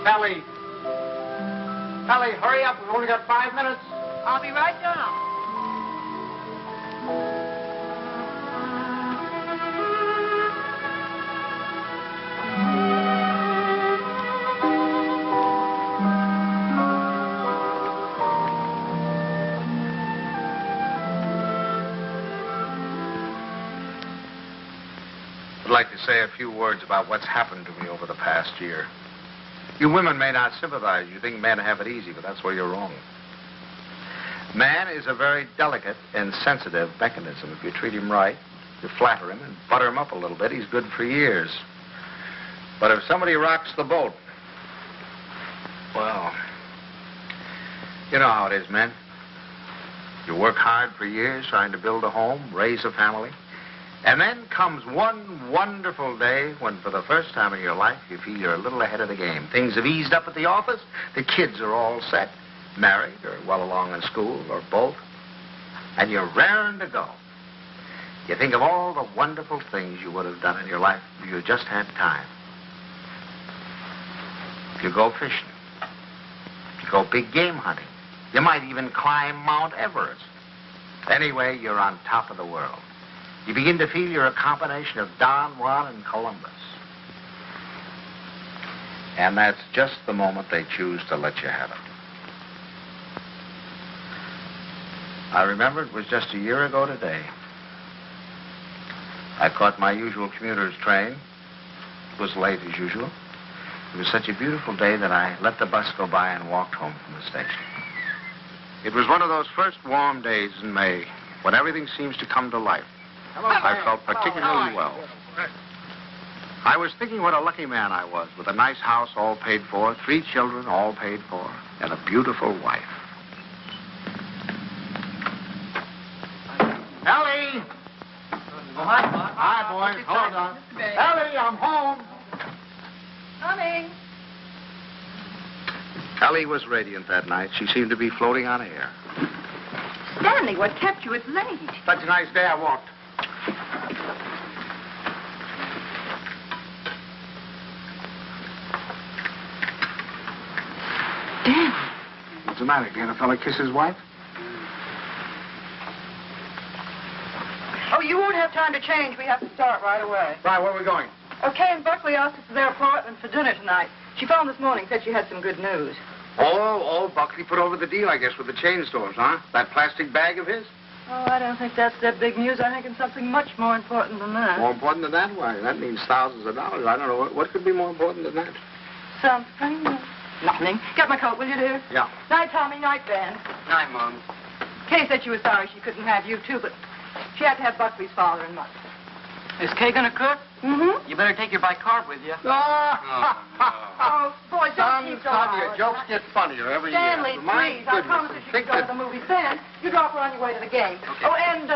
Sally. Sally, hurry up. We've only got 5 minutes. I'll be right down. I'd like to say a few words about what's happened to me over the past year. You women may not sympathize. You think men have it easy, but that's where you're wrong. Man is a very delicate and sensitive mechanism. If you treat him right, you flatter him and butter him up a little bit, he's good for years. But if somebody rocks the boat, well, you know how it is, men. You work hard for years trying to build a home, raise a family. And then comes one wonderful day when, for the first time in your life, you feel you're a little ahead of the game. Things have eased up at the office. The kids are all set, married or well along in school or both. And you're raring to go. You think of all the wonderful things you would have done in your life if you just had time. If you go fishing. If you go big game hunting. You might even climb Mount Everest. Anyway, you're on top of the world. You begin to feel you're a combination of Don Juan and Columbus. And that's just the moment they choose to let you have it. I remember it was just a year ago today. I caught my usual commuter's train. It was late as usual. It was such a beautiful day that I let the bus go by and walked home from the station. It was one of those first warm days in May when everything seems to come to life. I felt particularly well. I was thinking what a lucky man I was, with a nice house all paid for, 3 children all paid for, and a beautiful wife. Ellie! Oh, hi, Bob. Hi, boys. Hold on. Ellie, I'm home. Coming. Ellie was radiant that night. She seemed to be floating on air. Stanley, what kept you? It's late. Such a nice day I walked. Dan. What's the matter? Can't a fella kiss his wife? Oh, you won't have time to change. We have to start right away. Right, where are we going? Okay, and Buckley asked us to their apartment for dinner tonight. She phoned this morning, said she had some good news. Oh, Buckley put over the deal, I guess, with the chain stores, huh? That plastic bag of his? Oh, I don't think that's their big news. I think it's something much more important than that. More important than that? Why, that means thousands of dollars. I don't know. What could be more important than that? Something? Nothing. Get my coat, will you, dear? Yeah. Night, Tommy. Night, Ben. Night, Mom. Kay said she was sorry she couldn't have you, too, but she had to have Buckley's father and mother. Is Kay gonna cook? Mm-hmm. You better take your bicarb with you. Oh, boy, don't keep going. Your jokes get funnier every Stanley, year. My please, I goodness, promise if you think could go to that- the movies, then you drop her on your way to the game. Okay. Oh, and,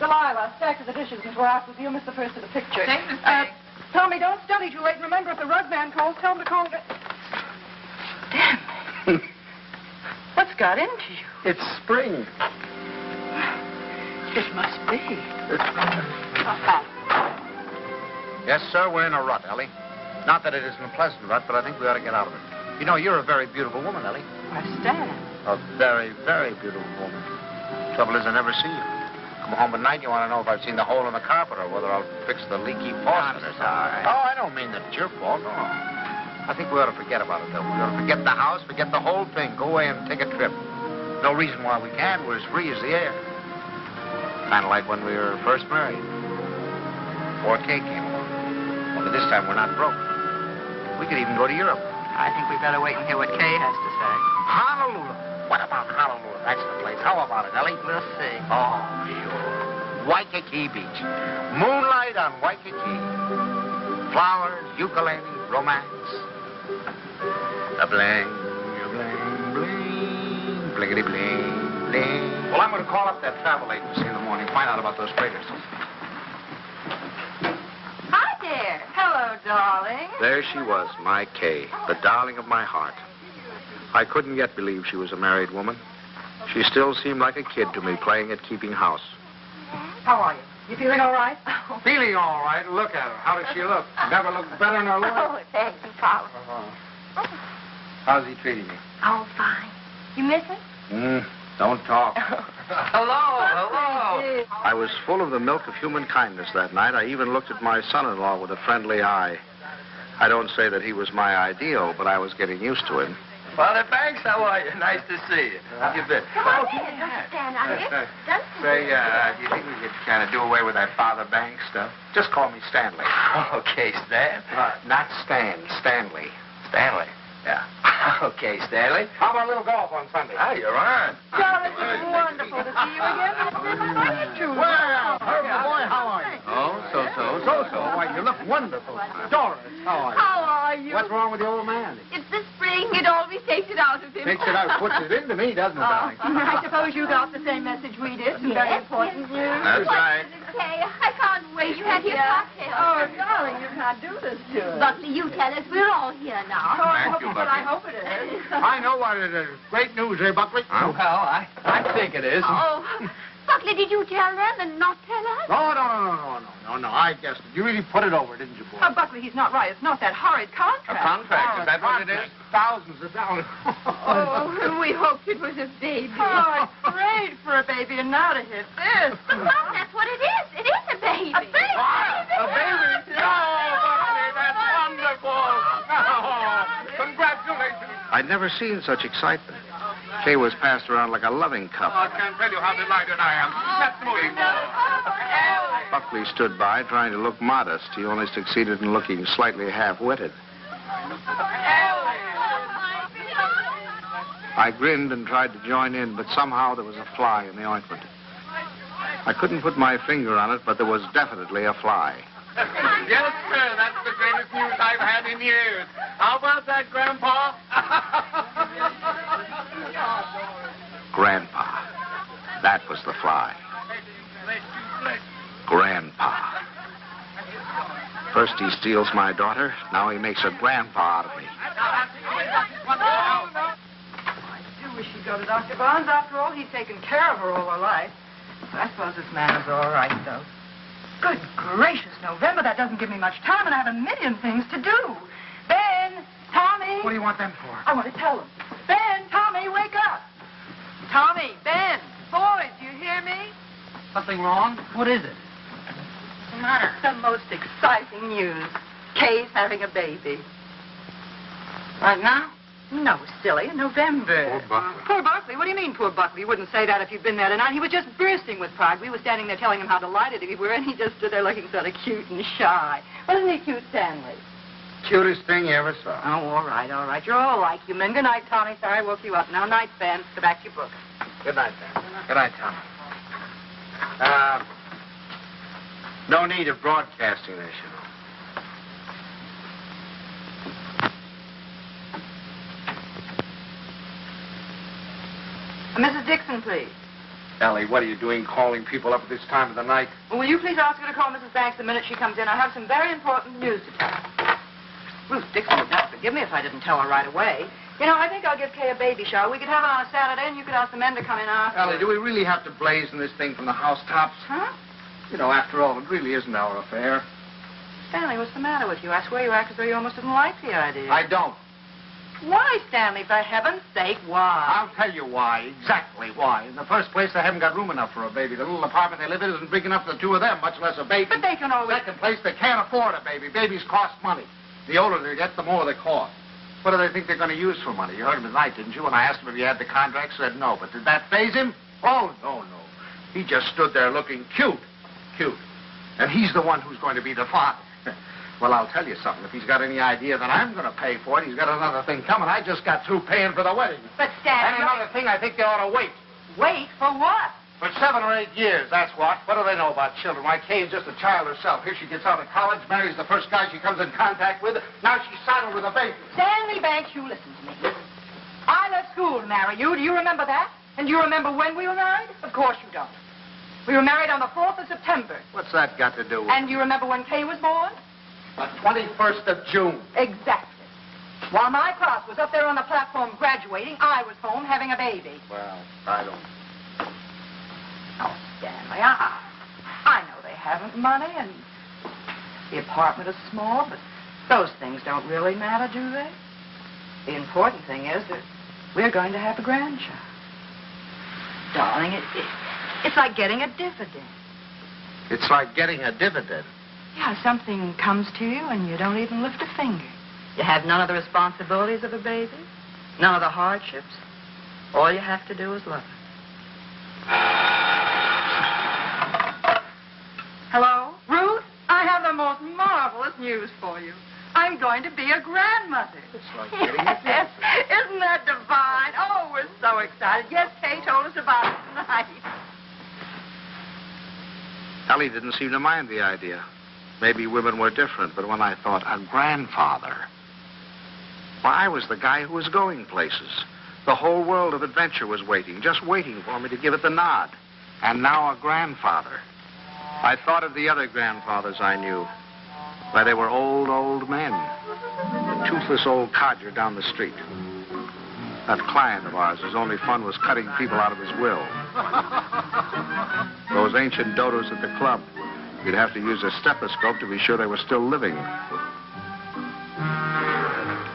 Delilah, stack of the dishes and go out with you. You'll miss the first of the picture. Thanks, Miss Peg. Tommy, don't study too late. And remember, if the rug man calls, tell him to call again. Damn. What's got into you? It's spring. It must be. Yes, sir, we're in a rut, Ellie. Not that it isn't a pleasant rut, but I think we ought to get out of it. You know, you're a very beautiful woman, Ellie. I stand. A very, very beautiful woman. Trouble is, I never see you. Come home at night, you want to know if I've seen the hole in the carpet or whether I'll fix the leaky faucet or something. sorry. Oh, I don't mean that it's your fault, no. I think we ought to forget about it, though. We ought to forget the house, forget the whole thing. Go away and take a trip. No reason why we can't. We're as free as the air. Kind of like when we were first married. Before Kay came along. Only this time we're not broke. We could even go to Europe. I think we'd better wait and hear what Kay has to say. Honolulu. What about Honolulu? That's the place. How about it, Ellie? We'll see. Oh, sure. Waikiki Beach. Moonlight on Waikiki. Flowers, ukulele, romance. The bling, bling, bling, blingity bling, bling. Well, I'm going to call up that travel agency in the morning, find out about those freighters. Hi there. Hello, darling. There she was, my Kay, the darling of my heart. I couldn't yet believe she was a married woman. She still seemed like a kid to me, playing at keeping house. How are you? You feeling all right? Feeling all right. Look at her. How does she look? Never looked better in her life. Oh, thank you, Pop. How's he treating you? Oh, fine. You miss him? Don't talk. Hello. I was full of the milk of human kindness that night. I even looked at my son-in-law with a friendly eye. I don't say that he was my ideal, but I was getting used to him. Father Banks, how are you? Nice to see you. How you been? Come on in. Stand out here. Say, do you think we could kind of do away with that Father Banks stuff? Just call me Stanley. Okay, Stan. Not Stan, Stanley. Stanley. Yeah. Okay, Stanley. How about a little golf on Sunday? Oh, you're on. Charlotte, it's wonderful to see you again. How do you do? Well, Herbie boy, how are you? Oh, so. Why, you look wonderful. Doris, how are you? How are you? What's wrong with the old man? It's the spring. It always takes it out of him. Takes it out, puts it into me, doesn't it, darling? I suppose you got the same message we did. Some very important news. That's right. Okay, I can't wait. You have your cocktail. Oh, darling, you can't do this to us. Buckley, you tell us. We're all here now. Oh, I Thank hope, you, but I Bucky. hope it is. I know what it is. Great news, eh, Buckley? Well, I think it is. Oh, Buckley, did you tell them and not tell us? No. I guessed it. You really put it over, didn't you, boy? Oh, Buckley, he's not right. It's not that horrid A contract. contract, is that what it is? Thousands of dollars. Oh, we hoped it was a baby. Oh, I prayed for a baby, and now to hit this. But, Mom, that's what it is. It is a baby. A baby? A baby? Oh, Buckley, that's wonderful. Oh, congratulations. I'd never seen such excitement. Kay was passed around like a loving cup. I can't tell you how delighted I am. Let's move. Buckley stood by, trying to look modest. He only succeeded in looking slightly half-witted. I grinned and tried to join in, but somehow there was a fly in the ointment. I couldn't put my finger on it, but there was definitely a fly. Yes, sir. That's the greatest news I've had in years. How about that, Grandpa? Grandpa. That was the fly. Grandpa. First he steals my daughter, now he makes a grandpa out of me. I do wish he'd go to Dr. Barnes. After all, he's taken care of her all her life. But I suppose this man is all right, though. Good gracious, November, that doesn't give me much time, and I have a million things to do. Ben, Tommy. What do you want them for? I want to tell them. Ben, Tommy, wake up. Tommy, Ben, boys, do you hear me? Something wrong? What is it? What's the matter? The most exciting news. Kay's having a baby. Right now? No, silly, in November. Poor Buckley. Poor Buckley? What do you mean, poor Buckley? You wouldn't say that if you'd been there tonight. He was just bursting with pride. We were standing there telling him how delighted we were, and he just stood there looking sort of cute and shy. Wasn't he cute, Stanley? Cutest thing you ever saw. Oh, all right. You're all like you men. Good night, Tommy. Sorry I woke you up. Now, night, Ben. Go back to your book. Good night, Ben. Good night, Tom. No need of broadcasting this, you know. Mrs. Dixon, please. Ellie, what are you doing calling people up at this time of the night? Well, will you please ask her to call Mrs. Banks the minute she comes in? I have some very important news to tell her. Ruth Dixon would not forgive me if I didn't tell her right away. You know, I think I'll give Kay a baby shower. We could have it on a Saturday, and you could ask the men to come in after. Ellie, do we really have to blazon this thing from the housetops? Huh? You know, after all, it really isn't our affair. Stanley, what's the matter with you? I swear you act as though you almost didn't like the idea. I don't. Why, Stanley? For heaven's sake, why? I'll tell you why, exactly why. In the first place, they haven't got room enough for a baby. The little apartment they live in isn't big enough for the two of them, much less a baby. But they can always... Second place, they can't afford a baby. Babies cost money. The older they get, the more they cost. What do they think they're going to use for money? You heard him tonight, didn't you? When I asked him if he had the contract, said no. But did that faze him? Oh, no. He just stood there looking cute. And he's the one who's going to be the father. Well, I'll tell you something. If he's got any idea that I'm going to pay for it, he's got another thing coming. I just got through paying for the wedding. But, Stanley... And another thing, I think they ought to wait. Wait for what? For 7 or 8 years, that's what. What do they know about children? Why, Kay is just a child herself. Here she gets out of college, marries the first guy she comes in contact with. Now she's saddled with a baby. Stanley Banks, you listen to me. I left school to marry you. Do you remember that? And do you remember when we were married? Of course you don't. We were married on the 4th of September. What's that got to do with And do you remember when Kay was born? the 21st of June? Exactly. While my class was up there on the platform graduating, I was home having a baby. Well, I don't... Oh, Stanley, I know they haven't money, and the apartment is small, but those things don't really matter, do they? The important thing is that we're going to have a grandchild. Darling, it's like getting a dividend. It's like getting a dividend. Yeah, something comes to you and you don't even lift a finger. You have none of the responsibilities of a baby, none of the hardships. All you have to do is love it. Hello? Ruth, I have the most marvelous news for you. I'm going to be a grandmother. It's like getting a dividend. Isn't that divine? Oh, we're so excited. Yes, Kay told us about it tonight. Ellie didn't seem to mind the idea. Maybe women were different, but when I thought a grandfather, well, I was the guy who was going places. The whole world of adventure was waiting, just waiting for me to give it the nod. And now a grandfather. I thought of the other grandfathers I knew. Why, they were old men. Toothless old codger down the street. That client of ours whose only fun was cutting people out of his will. Those ancient dodos at the club. You'd have to use a stethoscope to be sure they were still living.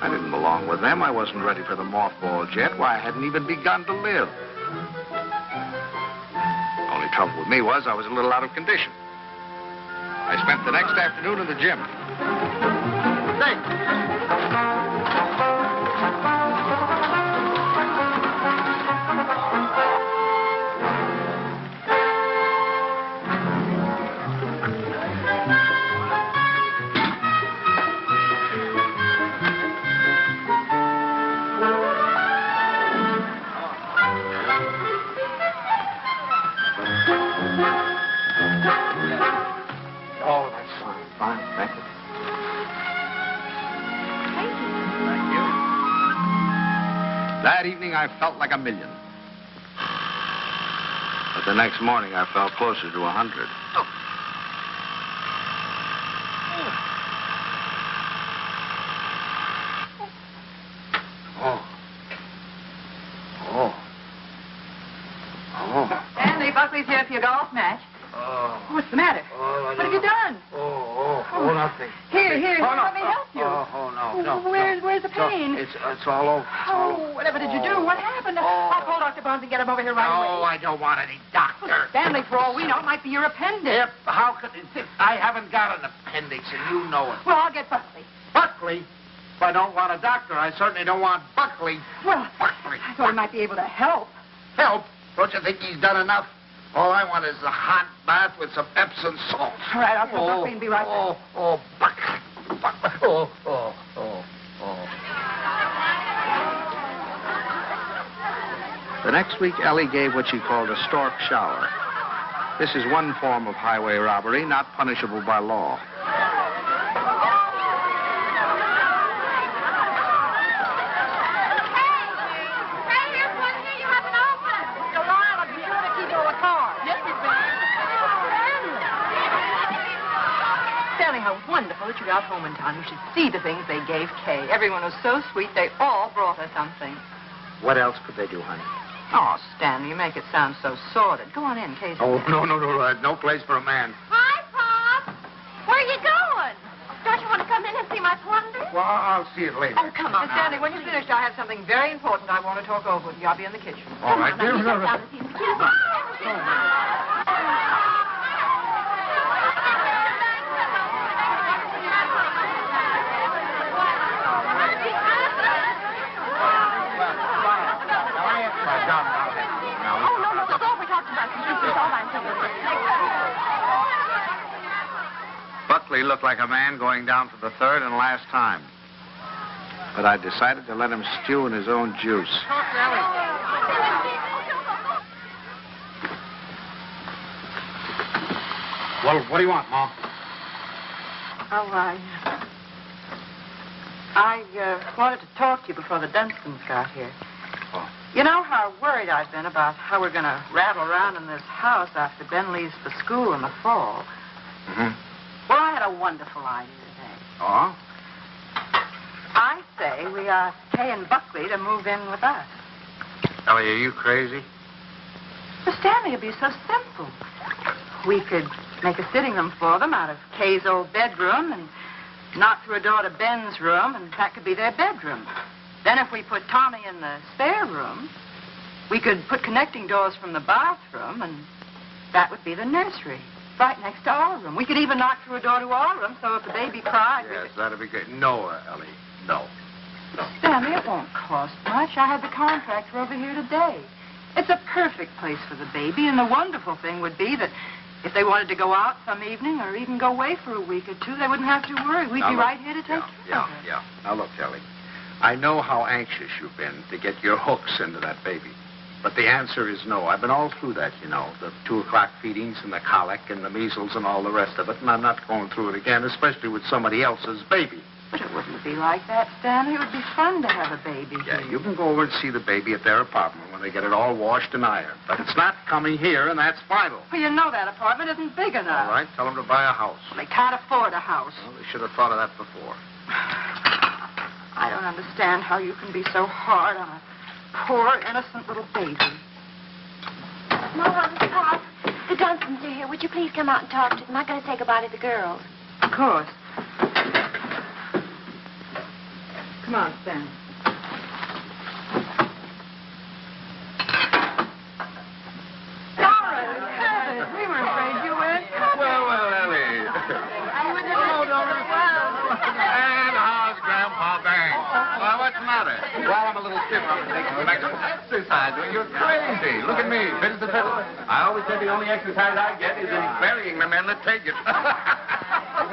I didn't belong with them. I wasn't ready for the mothballs yet. Why, I hadn't even begun to live. Only trouble with me was I was a little out of condition. I spent the next afternoon in the gym. Say. Oh, that's fine. Fine, thank you. Thank you. That evening, I felt like $1 million. But the next morning, I felt closer to 100. Stanley, Buckley's here for your golf match. What's the matter? What have you done? Nothing. Here, Oh, no. let me help you. No. Where's the pain? It's all over. Whatever did you do? What happened? I'll call Dr. Barnes and get him over here right away. No, I don't want any doctor. Stanley, for all we know, it might be your appendix. Yep, how could it? I haven't got an appendix, and you know it. Well, I'll get Buckley. Buckley? If I don't want a doctor, I certainly don't want Buckley. Well, Buckley. I thought he might be able to help. Help? Don't you think he's done enough? All I want is a hot bath with some Epsom salt. All right, I'll call Buckley and be right back. Buckley. The next week, Ellie gave what she called a stork shower. This is one form of highway robbery not punishable by law. Hey, here's one here you haven't opened. Delilah, be sure to keep all the cards. Yes, Miss Van. Stanley, how wonderful that you got home in time. You should see the things they gave Kay. Everyone was so sweet, they all brought her something. What else could they do, honey? Oh, Stanley, you make it sound so sordid. Go on in, Kay's No. No place for a man. Hi, Pop. Where are you going? Don't you want to come in and see my plunder? Well, I'll see it later. Oh, come on. Stanley, when you're finished, I have something very important I want to talk over with you. I'll be in the kitchen. All right. Come on, now, you come down and see the kids. Oh, no, it's all we talked about. It's all I'm saying. Buckley looked like a man going down for the third and last time. But I decided to let him stew in his own juice. Talk to Ellie. Well, what do you want, Mom? Oh, I wanted to talk to you before the Dunstons got here. Oh. You know how worried I've been about how we're going to rattle around in this house after Ben leaves for school in the fall. Mm-hmm. Well, I had a wonderful idea today. Oh? I say we ask Kay and Buckley to move in with us. Ellie, are you crazy? But Stanley, it'd be so simple. We could make a sitting room for them out of Kay's old bedroom and knock through a door to Ben's room, and that could be their bedroom. Then if we put Tommy in the spare room, we could put connecting doors from the bathroom, and that would be the nursery, right next to our room. We could even knock through a door to our room, so if the baby cried... Yes, that'd be great. No, Ellie, no. Stanley, it won't cost much. I had the contractor over here today. It's a perfect place for the baby, and the wonderful thing would be that if they wanted to go out some evening or even go away for a week or two, they wouldn't have to worry. We'd be right here to take care of her. Yeah. Now, look, Ellie, I know how anxious you've been to get your hooks into that baby. But the answer is no. I've been all through that, you know, the 2 o'clock feedings and the colic and the measles and all the rest of it, and I'm not going through it again, especially with somebody else's baby. But it wouldn't be like that, Stanley. It would be fun to have a baby Yeah, here. you can go over and see the baby at their apartment when they get it all washed and ironed. But it's not coming here, and that's final. Well, you know that apartment isn't big enough. All right, tell them to buy a house. Well, they can't afford a house. Well, they should have thought of that before. I don't understand how you can be so hard on a poor, innocent little baby. Mom, Pop, the Dunstons are here. Would you please come out and talk to them? I'm going to say goodbye to the girls. Of course. Come on, Stan. Doris! We were afraid you went. Well, Ellie. And how's Grandpa Bang? Well, what's the matter? Well, I'm a little stiff. I'm taking some extra exercise. Well, you're crazy. Look at me, fit as a fiddle. I always said the only exercise I get is in burying the men that take it.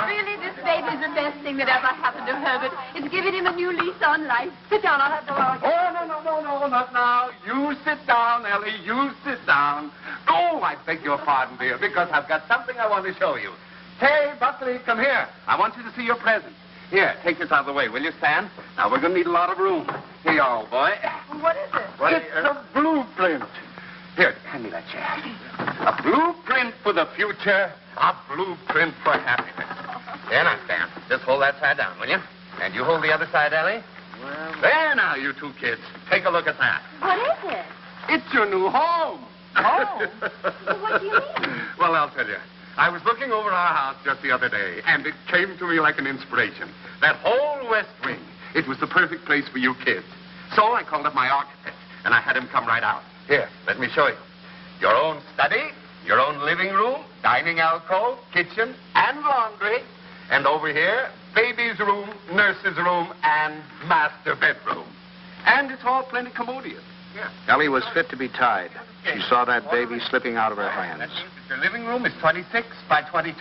Really, this baby's the best thing that ever happened to Herbert. It's giving him a new lease on life. Sit down. I'll have the water. Oh, no, not now. You sit down, Ellie. You sit down. Oh, I beg your pardon, dear, because I've got something I want to show you. Hey, Buckley, come here. I want you to see your present. Here, take this out of the way, will you, Stan? Now, we're going to need a lot of room. Here you are, old boy. What is it? It's a blueprint. Here, hand me that chair. A blueprint for the future. A blueprint for happiness. There now, Stan. Just hold that side down, will you? And you hold the other side, Ellie. Well, there now, you two kids. Take a look at that. What is it? It's your new home. Oh. What do you mean? Well, I'll tell you. I was looking over our house just the other day, and it came to me like an inspiration. That whole west wing, it was the perfect place for you kids. So I called up my architect, and I had him come right out. Here, let me show you. Your own study, your own living room, dining alcove, kitchen, and laundry. And over here, baby's room, nurse's room, and master bedroom. And it's all plenty commodious. Yeah. Ellie was fit to be tied. She saw that baby slipping out of her hands. That means that your living room is 26 by 22.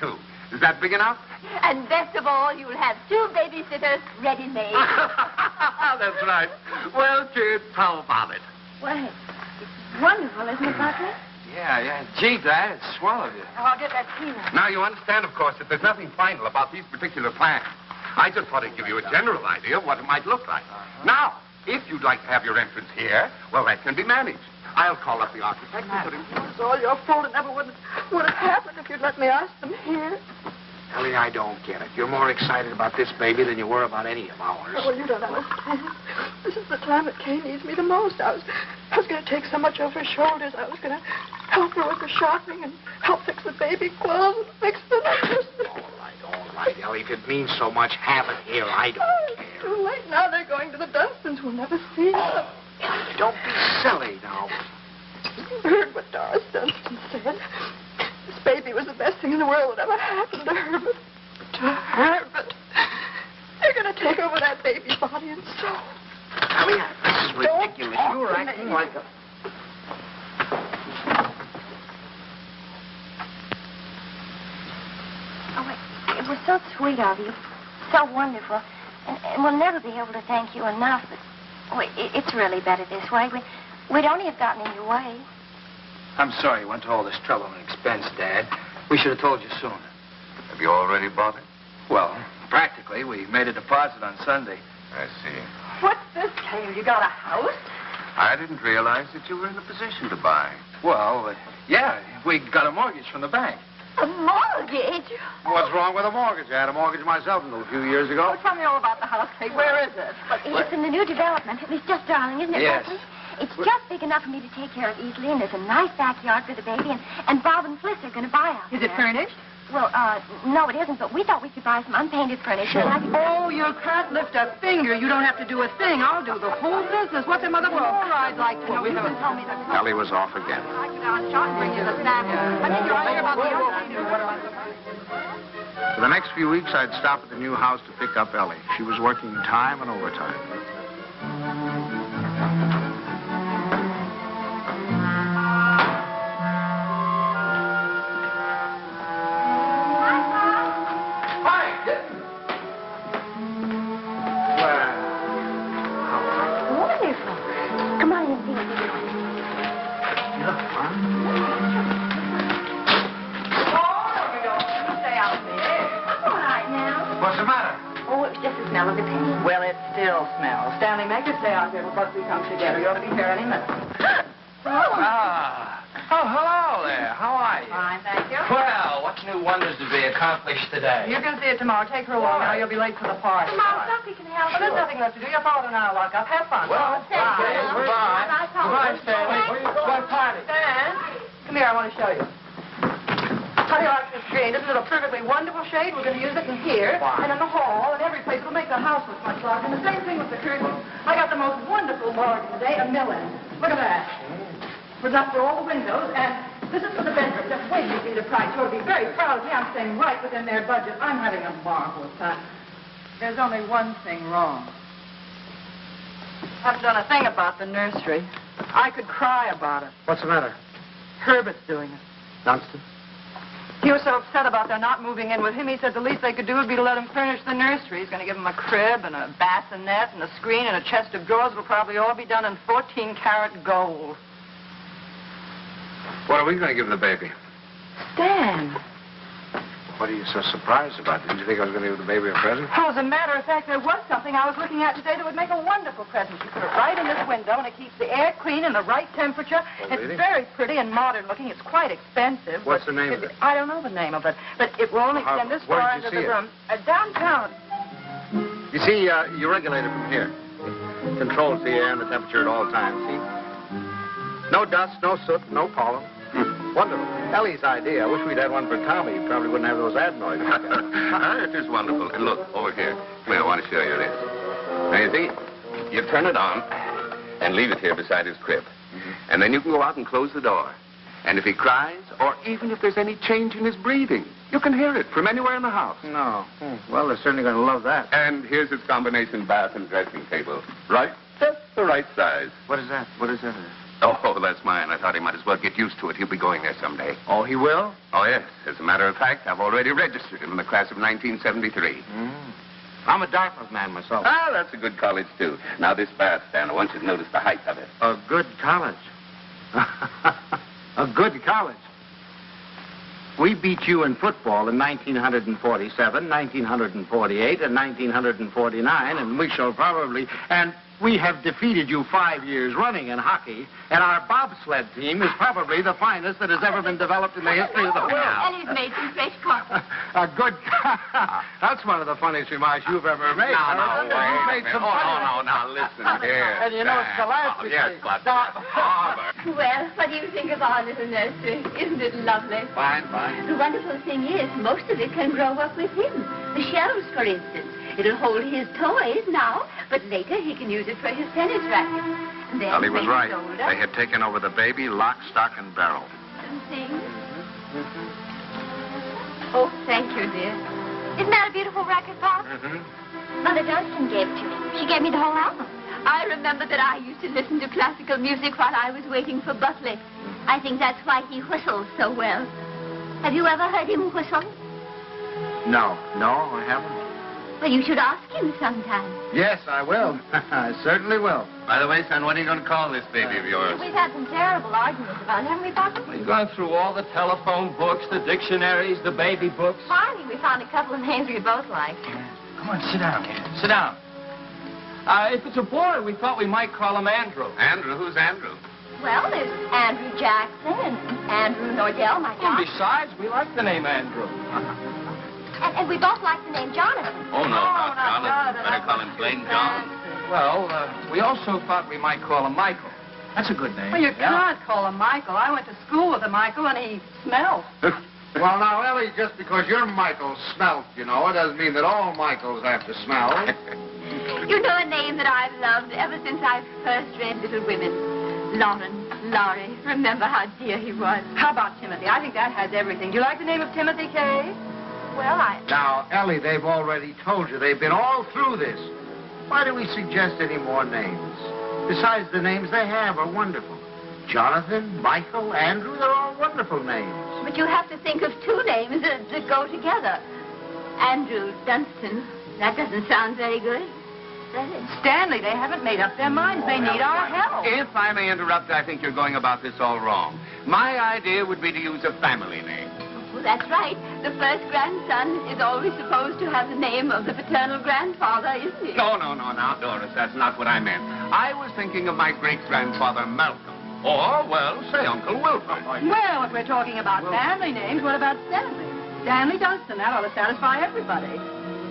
Is that big enough? And best of all, you'll have 2 babysitters ready-made. That's right. Well, kids, how about it? Well, it's wonderful, isn't it, Buckley? Yeah. Gee, Dad, it's swell of you. I'll get that cleaner. Now, you understand, of course, that there's nothing final about these particular plans. I just thought I'd give you a general idea of what it might look like. Now, if you'd like to have your entrance here, well, that can be managed. I'll call up the architect and put him... It's all your fault. It never would have happened if you'd let me ask them here. Ellie, I don't get it. You're more excited about this baby than you were about any of ours. Well, you don't understand. This is the time that Kay needs me the most. I was going to take so much off her shoulders. I was going to help her with the shopping and help fix the baby clothes and fix the nurse. All right, Ellie. If it means so much, have it here. I don't care. It's too late now. They're going to the Dunstons. We'll never see them. Don't be silly now. You heard what Doris Dunstan said. This baby was the best thing in the world that ever happened to her. But they're going to take over that baby's body and soul. Ellie, this is ridiculous. You're acting like a... Oh, it was so sweet of you. So wonderful. And we'll never be able to thank you enough. But it's really better this way. We'd only have gotten in your way. I'm sorry you went to all this trouble and expense, Dad. We should have told you sooner. Have you already bought it? Well, practically. We made a deposit on Sunday. I see. What's this, Kay? You got a house? I didn't realize that you were in a position to buy. Well, yeah, we got a mortgage from the bank. A mortgage? What's wrong with a mortgage? I had a mortgage myself a few years ago. Oh, tell me all about the house, Kay. Where is it? It's in the new development. It's just darling, isn't it, Yes. Buckley? It's just big enough for me to take care of easily, and there's a nice backyard for the baby, and Bob and Fliss are going to buy out Is it there. furnished? Well, no, it isn't, but we thought we could buy some unpainted furniture. Oh, you can't lift a finger. You don't have to do a thing. I'll do the whole business. What's the mother more I'd like to know? You can tell me the Ellie was off again. I could shot and bring you the sample. I think you're right about the For the next few weeks, I'd stop at the new house to pick up Ellie. She was working time and overtime. Wonderful. Come on in, see what you do. You look fun. What's the matter? Oh, it was just the smell of the paint. Well, it still smells. Stanley, make us stay out here before we come together. You ought to be here any minute. Oh, hello there. How are you? Fine, thank you. Well, what new wonders to be accomplished today? You can see it tomorrow. Take her along now. You'll be late for the party. Mom, something can help. Well, there's nothing left to do. Your father and I will lock up. Have fun. Well, Bye. goodbye. Goodbye, Stanley. What party? Stan, come here. I want to show you. How do you like this green? Isn't it a perfectly wonderful shade? We're going to use it in here, and in the hall, and every place. It'll make the house look much larger. And the same thing with the curtains. I got the most wonderful bargain today, a million. Look at that. It was up for all the windows, and this is for the bedroom. Just wait till you see the price. You'll be very proud of me. I'm staying right within their budget. I'm having a marvelous time. There's only one thing wrong. I haven't done a thing about the nursery. I could cry about it. What's the matter? Herbert's doing it. Dunstan? He was so upset about their not moving in with him, he said the least they could do would be to let him furnish the nursery. He's going to give him a crib and a bassinet and a screen and a chest of drawers. It'll probably all be done in 14-karat gold. What are we going to give the baby? Stan. What are you so surprised about? Didn't you think I was going to give the baby a present? Oh, as a matter of fact, there was something I was looking at today that would make a wonderful present. You put it right in this window, and it keeps the air clean and the right temperature. Oh, it's really? very pretty and modern looking. It's quite expensive. What's but the name of it? I don't know the name of it, but it will only extend this Where far did into you the see it? room. Downtown. You see, you regulate it from here. Controls the air and the temperature at all times, see? No dust, no soot, no pollen. Wonderful. Ellie's idea. I wish we'd had one for Tommy. He probably wouldn't have those adenoids. It is wonderful. And look, over here. Come here, I want to show you this. Now, you see, you turn it on and leave it here beside his crib. And then you can go out and close the door. And if he cries, or even if there's any change in his breathing, you can hear it from anywhere in the house. No. Well, they're certainly going to love that. And here's his combination bath and dressing table. Right? Just the right size. What is that? What is that? Oh, that's mine. I thought he might as well get used to it. He'll be going there someday. Oh, he will? Oh, yes. As a matter of fact, I've already registered him in the class of 1973. I'm a Dartmouth man myself. Ah, that's a good college, too. Now, this bath stand, I want you to notice the height of it. A good college. A good college. We beat you in football in 1947, 1948, and 1949, and we shall probably... And we have defeated you 5 years running in hockey, and our bobsled team is probably the finest that has ever been developed in the history of the world. And he's made some fresh coffee. A good... That's one of the funniest remarks you've ever made. No, You've made some no, now, listen here. And you know, Scholastic... Yes, but... Well, what do you think of our little nursery? Isn't it lovely? Fine, fine. The wonderful thing is, most of it can grow up with him. The shelves, for instance. It'll hold his toys now, but later he can use it for his tennis racket. And then Ellie was when right. he's older, They had taken over the baby, lock, stock, and barrel. and things. Oh, thank you, dear. Isn't that a beautiful racket, Pop? Mother Dunstan gave it to me. She gave me the whole album. I remember that I used to listen to classical music while I was waiting for Buckley. I think that's why he whistles so well. Have you ever heard him whistle? No, I haven't. Well, you should ask him sometime. Yes, I will. I certainly will. By the way, son, what are you going to call this baby of yours? We've had some terrible arguments about it, haven't we, Papa? We've gone through all the telephone books, the dictionaries, the baby books. Finally, we found a couple of names we both liked. Come on, sit down here. Sit down. If it's a boy, we thought we might call him Andrew. Andrew? Who's Andrew? Well, there's Andrew Jackson and Andrew Nordell, my And God. besides, we like the name Andrew. And we both like the name Jonathan. Oh, no, not not Jonathan. Jonathan. Better call him plain John. Well, we also thought we might call him Michael. That's a good name. Well, you can't call him Michael. I went to school with a Michael, and he smells. Well, now, Ellie, just because you're Michael Smelt, you know, it doesn't mean that all Michaels have to smell. You know a name that I've loved ever since I first read Little Women. Laurie. Remember how dear he was. How about Timothy? I think that has everything. Do you like the name of Timothy, Kay? Well, Now, Ellie, they've already told you. They've been all through this. Why do we suggest any more names? Besides, the names they have are wonderful. Jonathan, Michael, Andrew, they're all wonderful names. But you have to think of two names that go together. Andrew Dunstan. That doesn't sound very good. Does it? Stanley, they haven't made up their minds. They need our help. If I may interrupt, I think you're going about this all wrong. My idea would be to use a family name. Oh, that's right. The first grandson is always supposed to have the name of the paternal grandfather, isn't he? No, now, Doris, that's not what I meant. I was thinking of my great-grandfather Malcolm. Or, well, say Uncle Wilfred. Well, if we're talking about family names, what about Stanley? Stanley Dunstan. That ought to satisfy everybody.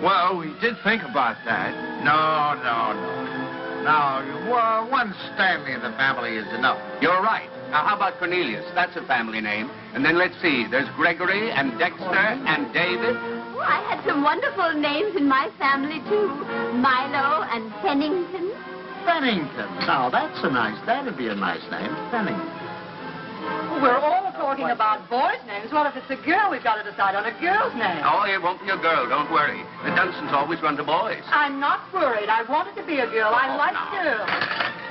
Well, we did think about that. No. Now, one Stanley in the family is enough. You're right. Now, how about Cornelius? That's a family name. And then let's see. There's Gregory and Dexter and David. Oh, I had some wonderful names in my family, too. Milo and Pennington. Pennington. Now, that'd be a nice name, Pennington. We're all talking about boys' names. Well, if it's a girl, we've got to decide on a girl's name. Oh, it won't be a girl. Don't worry. The Dunstans always run to boys. I'm not worried. I wanted to be a girl. I like girls.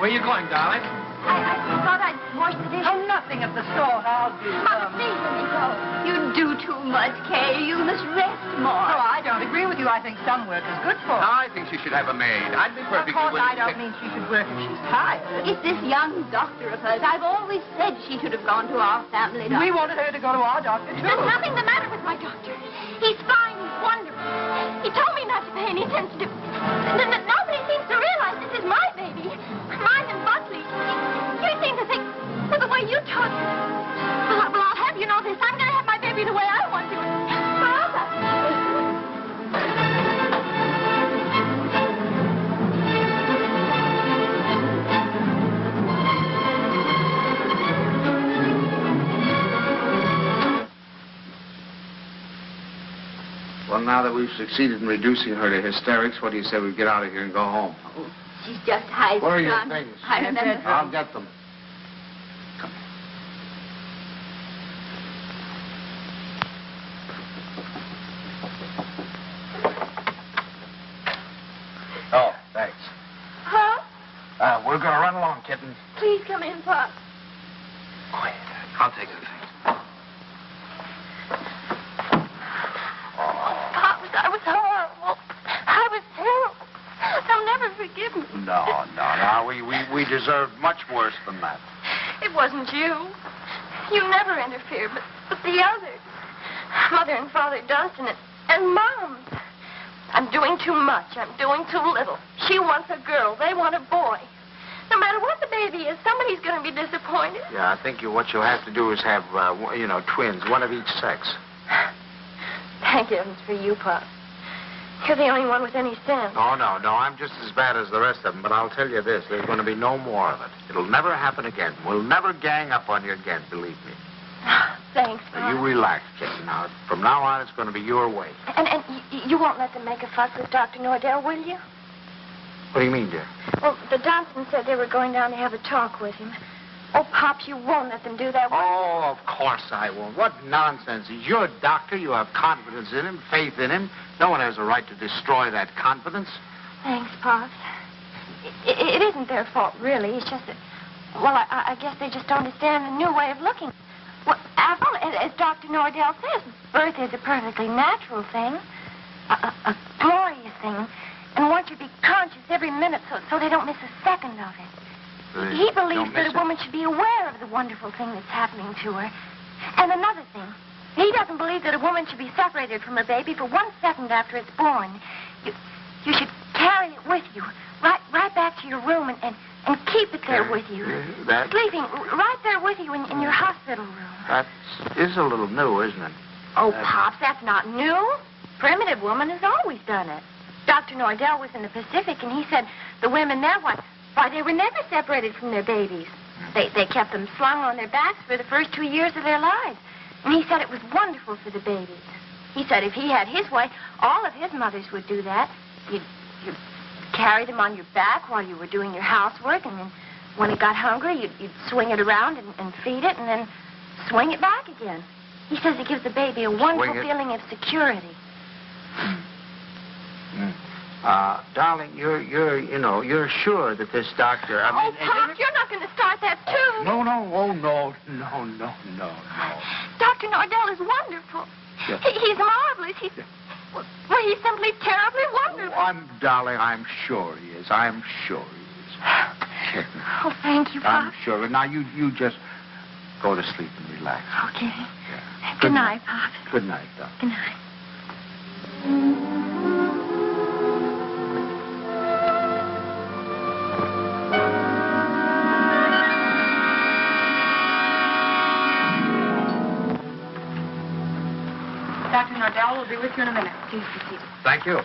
Where are you going, darling? I thought I'd wash the dishes. Oh, nothing of the sort. I'll do Mother, please let me go. You do too much, Kay. You must rest more. Oh, I don't agree with you. I think some work is good for her. I think she should have a maid. I'd be Of perfectly course, willing I don't mean she should work if she's tired. It's this young doctor of hers. I've always said she should have gone to our family doctor. We wanted her to go to our doctor, too. There's nothing the matter with my doctor. He's fine. He's wonderful. He told me not to pay any attention to... Nobody seems to realize this is my baby. Mine and Buckley. You seem to think, well, the way you talk... Well, I'll have you know this. I'm going to have my baby the way I want to. Forever. Well, now that we've succeeded in reducing her to hysterics, what do you say we get out of here and go home? She's just high. Where are your things? I remember. I'll get them. Come. Oh, thanks. Huh? We're going to run along, kitten. Please come in, Pop. Quiet. I'll take the things. Pop, I was horrible. I was terrible. They'll never forgive me. No. We deserved much worse than that. It wasn't you. You never interfered, but the others. Mother and Father Dunstan and Mom. I'm doing too much. I'm doing too little. She wants a girl. They want a boy. No matter what the baby is, somebody's going to be disappointed. Yeah, I think what you'll have to do is have, twins, one of each sex. Thank heavens for you, Pop. You're the only one with any sense. Oh, no, I'm just as bad as the rest of them, but I'll tell you this, there's going to be no more of it. It'll never happen again. We'll never gang up on you again, believe me. Thanks, Pop. Now, you relax, kitten. Now, from now on, it's going to be your way. And you won't let them make a fuss with Dr. Nordell, will you? What do you mean, dear? Well, the Dunstans said they were going down to have a talk with him. Oh, Pops, you won't let them do that, will you? Oh, of course I won't. What nonsense. He's your doctor. You have confidence in him, faith in him. No one has a right to destroy that confidence. Thanks, Pops. It isn't their fault, really. It's just that, well, I guess they just don't understand the new way of looking. Well, after all, as Dr. Nordell says, birth is a perfectly natural thing, a glorious thing, and one should be conscious every minute so they don't miss a second of it. He believes that a woman should be aware of the wonderful thing that's happening to her. And another thing, he doesn't believe that a woman should be separated from her baby for 1 second after it's born. You should carry it with you, right back to your room and keep it there with you. Sleeping right there with you in your hospital room. That is a little new, isn't it? Oh, Pops, that's not new. Primitive woman has always done it. Dr. Nordell was in the Pacific, and he said the women there, why, they were never separated from their babies. They kept them slung on their backs for the first 2 years of their lives. And he said it was wonderful for the babies. He said if he had his way, all of his mothers would do that. You'd carry them on your back while you were doing your housework, and then when it got hungry, you'd swing it around and feed it, and then swing it back again. He says it gives the baby a wonderful feeling of security. Darling, you're sure that this doctor... Pop, you're not going to start that, too. No. Dr. Nordell is wonderful. Yeah. He's marvelous. He's simply terribly wonderful. Darling, I'm sure he is. I'm sure he is. Oh, thank you, Pop. I'm sure. Now, you just go to sleep and relax. Okay. Yeah. Good night, Pop. Good night, darling. Good night. Dr. Nordell will be with you in a minute. Please be seated. Thank you.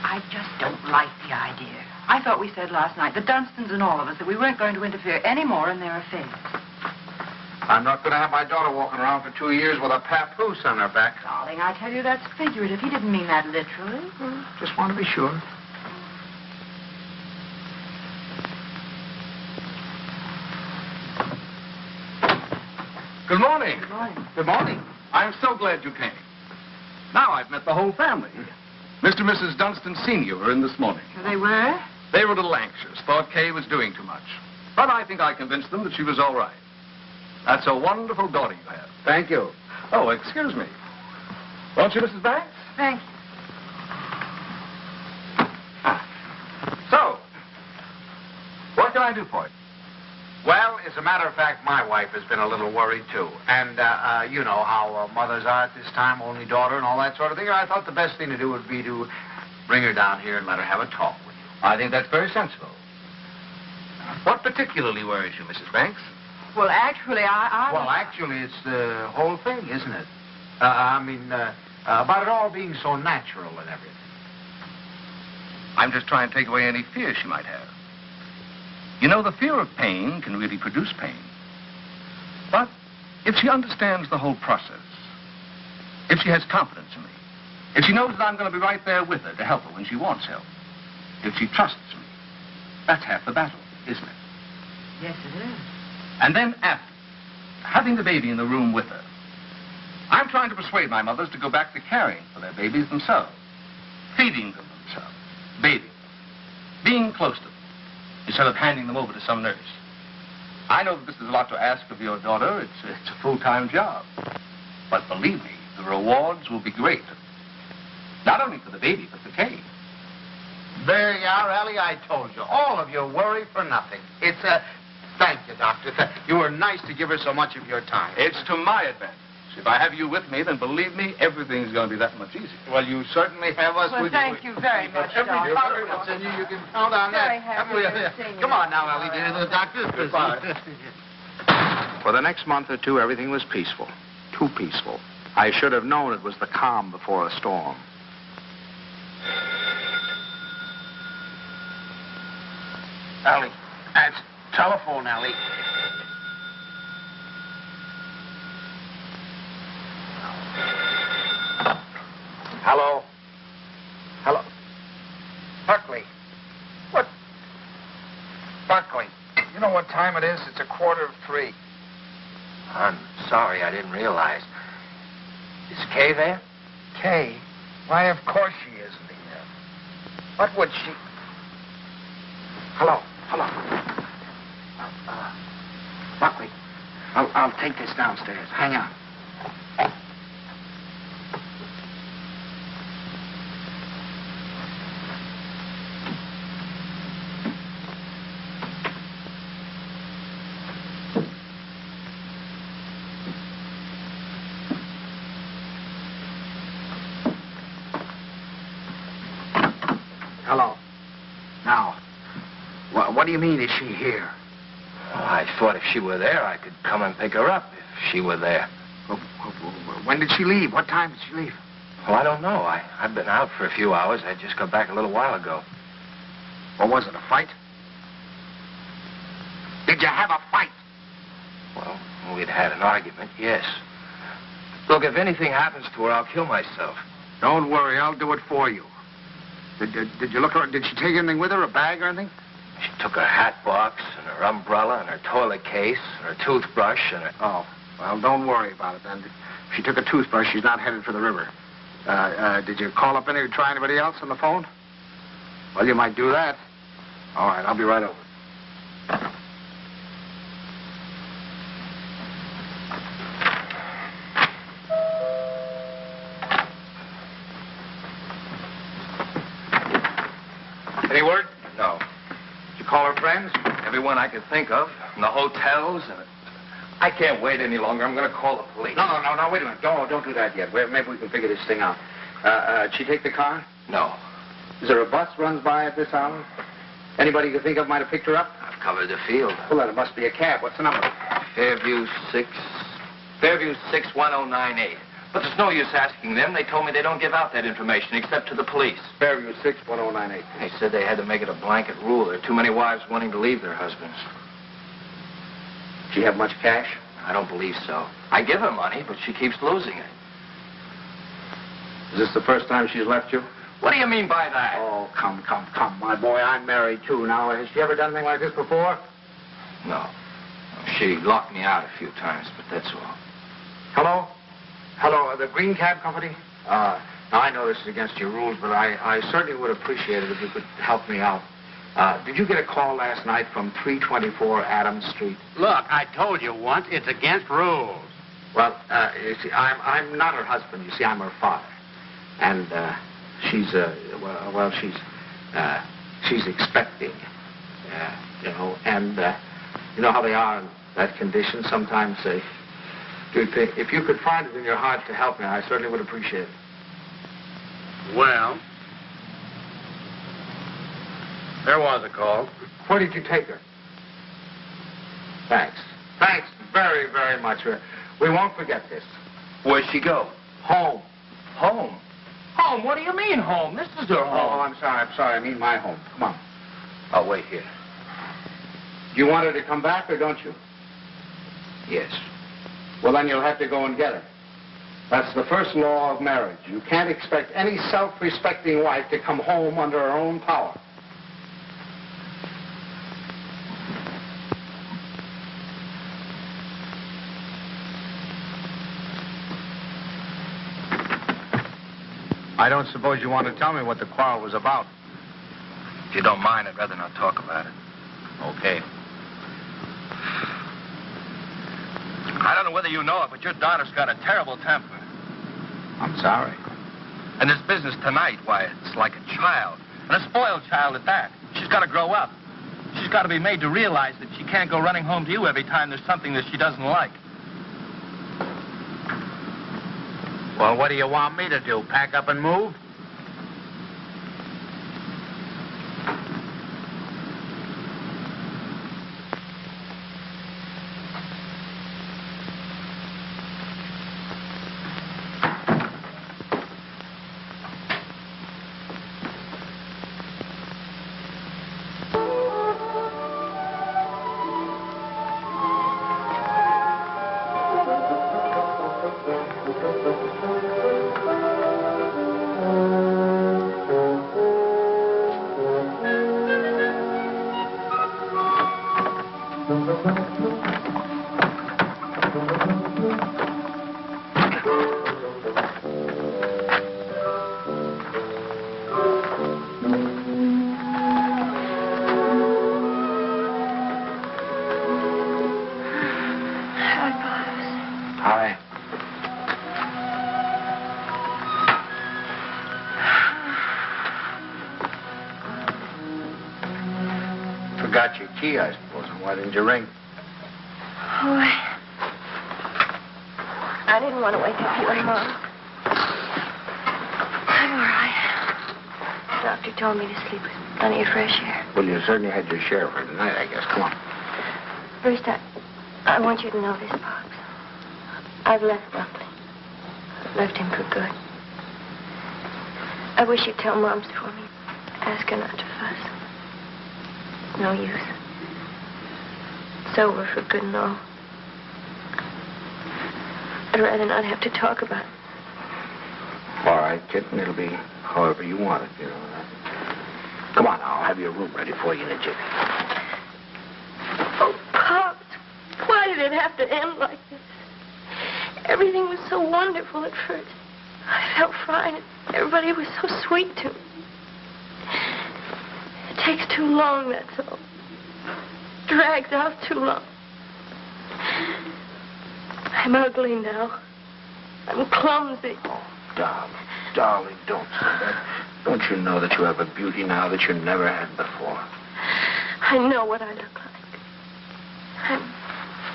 I just don't like the idea. I thought we said last night, the Dunstons and all of us, that we weren't going to interfere any more in their affairs. I'm not going to have my daughter walking around for 2 years with a papoose on her back. Darling, I tell you, that's figurative. He didn't mean that literally. Just want to be sure. Good morning. Good morning. Good morning. I'm so glad you came. Now I've met the whole family. Mr. and Mrs. Dunstan Sr. were in this morning. So they were? They were a little anxious, thought Kay was doing too much. But I think I convinced them that she was all right. That's a wonderful daughter you have. Thank you. Oh, excuse me. Won't you, Mrs. Banks? Thank you. So, what can I do for you? Well, as a matter of fact, my wife has been a little worried, too. And, you know how mothers are at this time, only daughter and all that sort of thing. I thought the best thing to do would be to bring her down here and let her have a talk with you. I think that's very sensible. What particularly worries you, Mrs. Banks? Well, actually, Well, actually, it's the whole thing, isn't it? About it all being so natural and everything. I'm just trying to take away any fear she might have. You know, the fear of pain can really produce pain. But if she understands the whole process, if she has confidence in me, if she knows that I'm going to be right there with her to help her when she wants help, if she trusts me, that's half the battle, isn't it? Yes, it is. And then after, having the baby in the room with her, I'm trying to persuade my mothers to go back to caring for their babies themselves, feeding them themselves, bathing them, being close to them, instead of handing them over to some nurse. I know that this is a lot to ask of your daughter. It's a full-time job. But believe me, the rewards will be great. Not only for the baby, but for Kay. There you are, Ellie. I told you. All of your worry for nothing. It's Thank you, Doctor. You were nice to give her so much of your time. It's to my advantage. If I have you with me, then believe me, everything's going to be that much easier. Well, you certainly have us Well, with thank you very much, Doc. You can count on Very that. happy to see you. Come on now, Ellie. The doctor's Goodbye. For the next month or two, everything was peaceful. Too peaceful. I should have known it was the calm before a storm. Ellie, that's telephone, Ellie. Hello? Hello? Buckley. What? Buckley, you know what time it is? It's 2:45. I'm sorry, I didn't realize. Is Kay there? Kay? Why, of course she isn't here. What would she... Hello? Buckley, I'll take this downstairs. Hang on. Hello. Now, what do you mean, is she here? Well, I thought if she were there, I could come and pick her up if she were there. When did she leave? What time did she leave? Well, I don't know. I've been out for a few hours. I just got back a little while ago. What was it, a fight? Did you have a fight? Well, we'd had an argument, yes. Look, if anything happens to her, I'll kill myself. Don't worry, I'll do it for you. Did you look her? Did she take anything with her, a bag or anything? She took her hat box and her umbrella and her toilet case and her toothbrush and her... Oh, well, don't worry about it then. If she took a toothbrush, she's not headed for the river. Did you call up try anybody else on the phone? Well, you might do that. All right, I'll be right over. Any word? No. Did you call her friends? Everyone I could think of. And the hotels and... I can't wait any longer. I'm going to call the police. No, wait a minute. Don't do that yet. Maybe we can figure this thing out. Did she take the car? No. Is there a bus runs by at this hour? Anybody you can think of might have picked her up? I've covered the field. Well, then it must be a cab. What's the number? Fairview 61098. But there's no use asking them. They told me they don't give out that information except to the police. Fairview 61098. They said they had to make it a blanket rule. There are too many wives wanting to leave their husbands. She have much cash? I don't believe so. I give her money, but she keeps losing it. Is this the first time she's left you? What do you mean by that? Oh, come, my boy. I'm married, too. Now, has she ever done anything like this before? No. She locked me out a few times, but that's all. Hello, the Green Cab Company? Now, I know this is against your rules, but I certainly would appreciate it if you could help me out. Did you get a call last night from 324 Adams Street? Look, I told you once, it's against rules. Well, you see, I'm not her husband. You see, I'm her father. And, she's expecting, and, you know how they are in that condition. Sometimes if you could find it in your heart to help me, I certainly would appreciate it. Well, there was a call. Where did you take her? Thanks very, very much. We won't forget this. Where'd she go? Home. Home? Home? What do you mean, home? This is her home. Oh, I'm sorry. I mean my home. Come on. I'll wait here. Do you want her to come back or don't you? Yes. Well, then you'll have to go and get her. That's the first law of marriage. You can't expect any self-respecting wife to come home under her own power. I don't suppose you want to tell me what the quarrel was about. If you don't mind, I'd rather not talk about it. Okay. I don't know whether you know it, but your daughter's got a terrible temper. I'm sorry. And this business tonight, why, it's like a child. And a spoiled child at that. She's got to grow up. She's got to be made to realize that she can't go running home to you every time there's something that she doesn't like. Well, what do you want me to do? Pack up and move? Forgot your key, I suppose. Why didn't you ring? Oh, I didn't want to wake up you and Mom. I'm all right. The doctor told me to sleep with plenty of fresh air. Well, you certainly had your share for tonight, I guess. Come on. First, I want you to know this, Pops. I've left Buckley. I've left him for good. I wish you'd tell Mom's for me. Ask her not to fuss. No use. It's over for good and all. I'd rather not have to talk about it. All right, kitten. It'll be however you want it, you know. Come on now. I'll have your room ready for you in a jiffy. Oh, Pops, why did it have to end like this? Everything was so wonderful at first. I felt fine. Everybody was so sweet to me. It takes too long, that's all. Drags out too long. I'm ugly now. I'm clumsy. Oh, darling, don't say that. Don't you know that you have a beauty now that you never had before? I know what I look like. I'm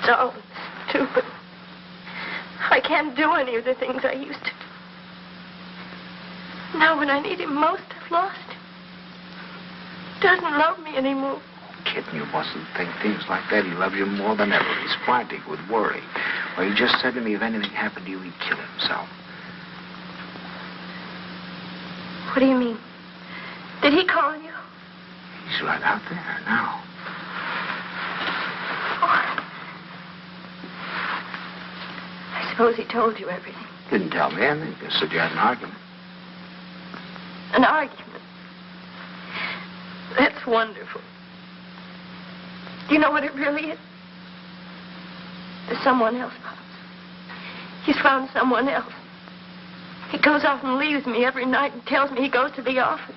dull and stupid. I can't do any of the things I used to do. Now when I need him most, I've lost him. He doesn't love me anymore. Kitten, you mustn't think things like that. He loves you more than ever. He's frantic with worry. Well, he just said to me if anything happened to you, he'd kill himself. What do you mean? Did he call you? He's right out there now. I suppose he told you everything. Didn't tell me anything. Just said you had an argument. An argument? That's wonderful. Do you know what it really is? There's someone else, Pops. He's found someone else. He goes off and leaves me every night and tells me he goes to the office.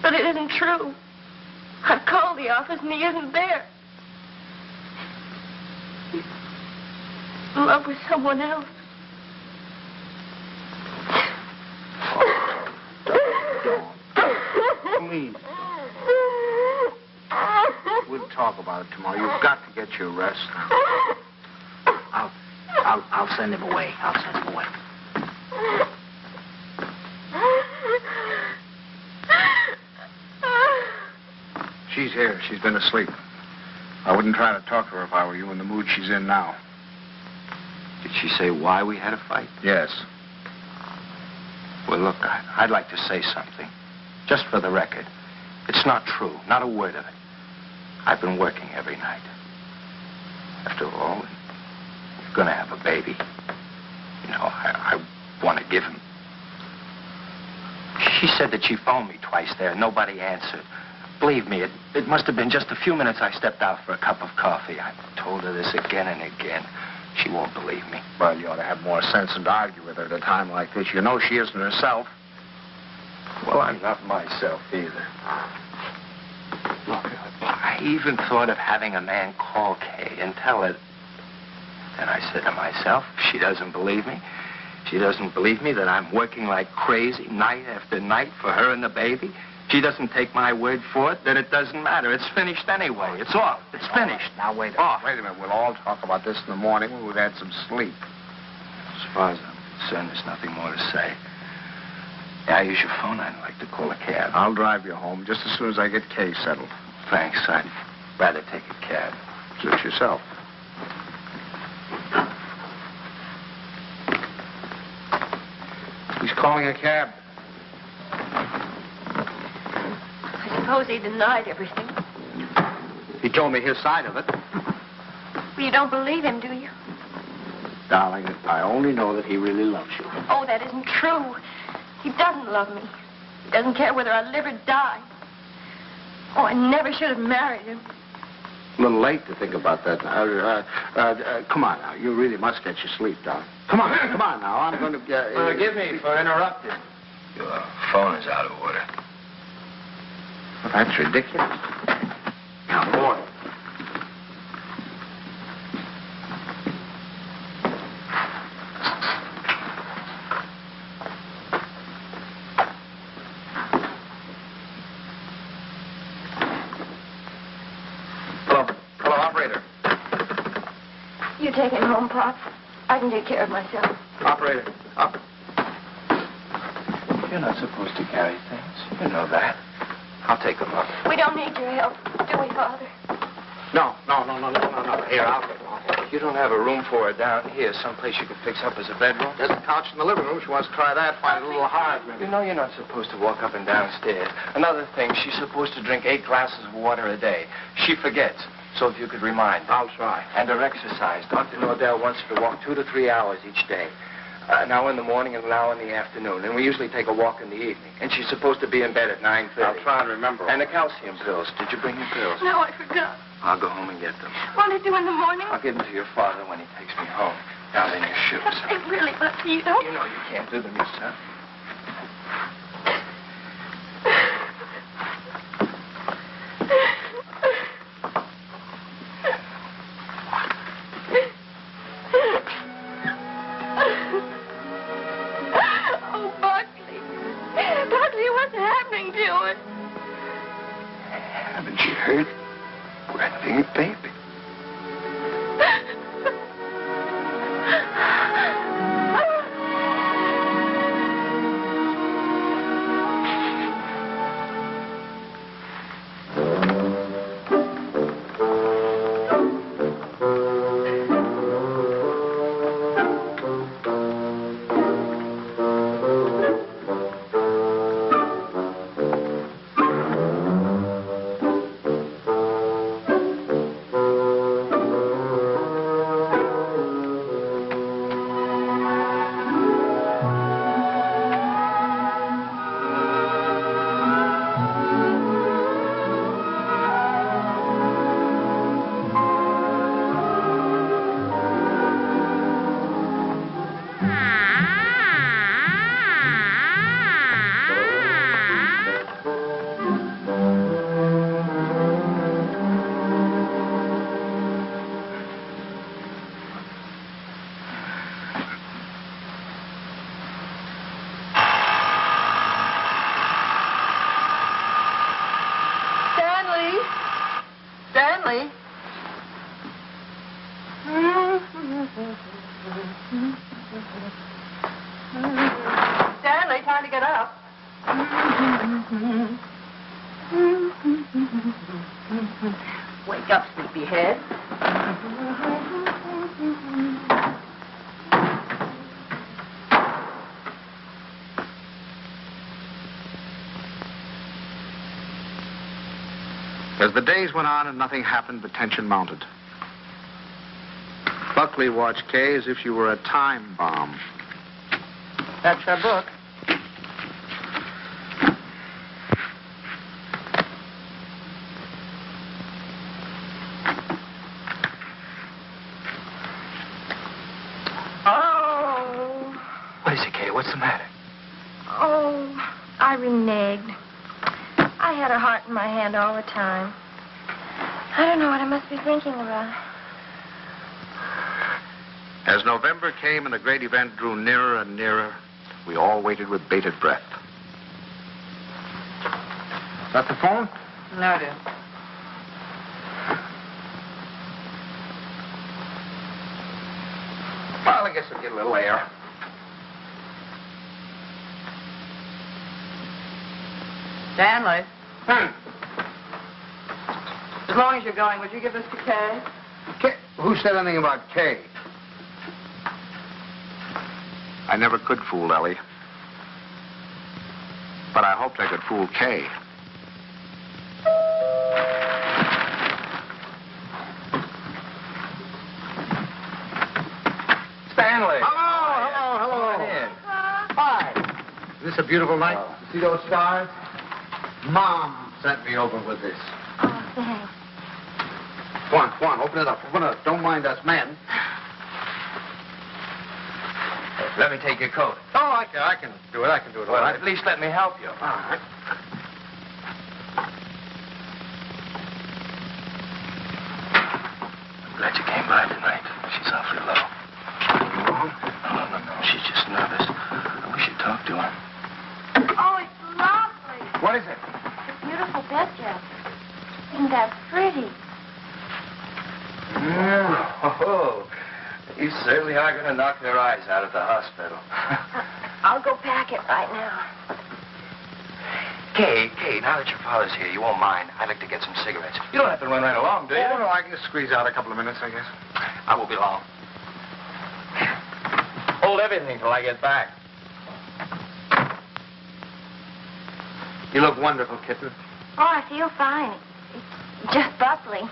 But it isn't true. I've called the office and he isn't there. He's in love with someone else. Don't. Please. We'll talk about it tomorrow. You've got to get your rest now. I'll send him away. I'll send him away. She's here. She's been asleep. I wouldn't try to talk to her if I were you in the mood she's in now. Did she say why we had a fight? Yes. Well, look, I'd like to say something. Just for the record. It's not true. Not a word of it. I've been working every night. After all, we're going to have a baby. You know, I want to give him. She said that she phoned me twice there. Nobody answered. Believe me, it must have been just a few minutes I stepped out for a cup of coffee. I've told her this again and again. She won't believe me. Well, you ought to have more sense than to argue with her at a time like this. You know she isn't herself. Well, I'm not myself either. Look, I even thought of having a man call Kay and tell her. And I said to myself, if she doesn't believe me, she doesn't believe me that I'm working like crazy night after night for her and the baby. She doesn't take my word for it, then it doesn't matter. It's finished anyway. It's off. It's finished. Now, wait a minute. We'll all talk about this in the morning when we've had some sleep. As far as I'm concerned, there's nothing more to say. Yeah, I use your phone. I'd like to call a cab. I'll drive you home just as soon as I get Kay settled. Thanks. I'd rather take a cab. Suit yourself. He's calling a cab. I suppose he denied everything. He told me his side of it. Well, you don't believe him, do you? Darling, I only know that he really loves you. Oh, that isn't true. He doesn't love me. He doesn't care whether I live or die. Oh, I never should have married him. A little late to think about that. Come on now. You really must get your sleep, darling. Come on now. I'm going to get... Forgive me for interrupting. Your phone is out of order. Well, that's ridiculous. Now, boy. Hello, operator. You take him home, Pop. I can take care of myself. Operator, up. You're not supposed to carry things. You know that. I'll take them up. We don't need your help, do we, Father? No. Here, I'll get You don't have a room for her down here, someplace you could fix up as a bedroom? There's a couch in the living room. She wants to try that. Find it a little hard, maybe. You know you're not supposed to walk up and down stairs. Another thing, she's supposed to drink 8 glasses of water a day. She forgets. So if you could remind her. I'll try. And her exercise. Dr. Nordell wants her to walk 2 to 3 hours each day. An hour in the morning and an hour in the afternoon. And we usually take a walk in the evening. And she's supposed to be in bed at 9:30. I'll try and remember. And the calcium pills. Did you bring your pills? No, I forgot. I'll go home and get them. What'll I do in the morning? I'll give them to your father when he takes me home. Down in your shoes. They really look you don't. You know you can't do them yourself. Oh, Buckley. Buckley, what's happening to it? Haven't you heard? We're having a baby. Stanley. Stanley, time to get up. Wake up, sleepyhead. As the days went on and nothing happened, the tension mounted. Buckley watched Kay as if she were a time bomb. That's her book. Oh. What is it, Kay? What's the matter? Oh, I reneged. I had her heart in my hand all the time. I don't know what I must be thinking about. As November came and the great event drew nearer and nearer, we all waited with bated breath. Is that the phone? No, dear. Well, I guess we'll get a little air. Stanley. As long as you're going, would you give this to Kay? Kay? Who said anything about Kay? I never could fool Ellie. But I hoped I could fool Kay. Stanley. Hello. Come on in. Hi. Is this a beautiful night? You see those stars? Mom sent me over with this. Oh, thanks. Come on, open it up. Don't mind us men. Let me take your coat. Oh, I can do it. I can do it all Well, right. at least let me help you. All right. I'm glad you came by tonight. She's awfully low. No. She's just nervous. I wish you'd talk to her. Oh, it's lovely. What is it? It's a beautiful bed, Jeff. Isn't that pretty? Oh, you certainly are going to knock their eyes out of the hospital. I'll go pack it right now. Kay, now that your father's here, you won't mind. I'd like to get some cigarettes. You don't have to run right along, do you? Oh, no, I can just squeeze out a couple of minutes, I guess. I won't be long. Hold everything till I get back. You look wonderful, kitten. Oh, I feel fine. It's just Buckley.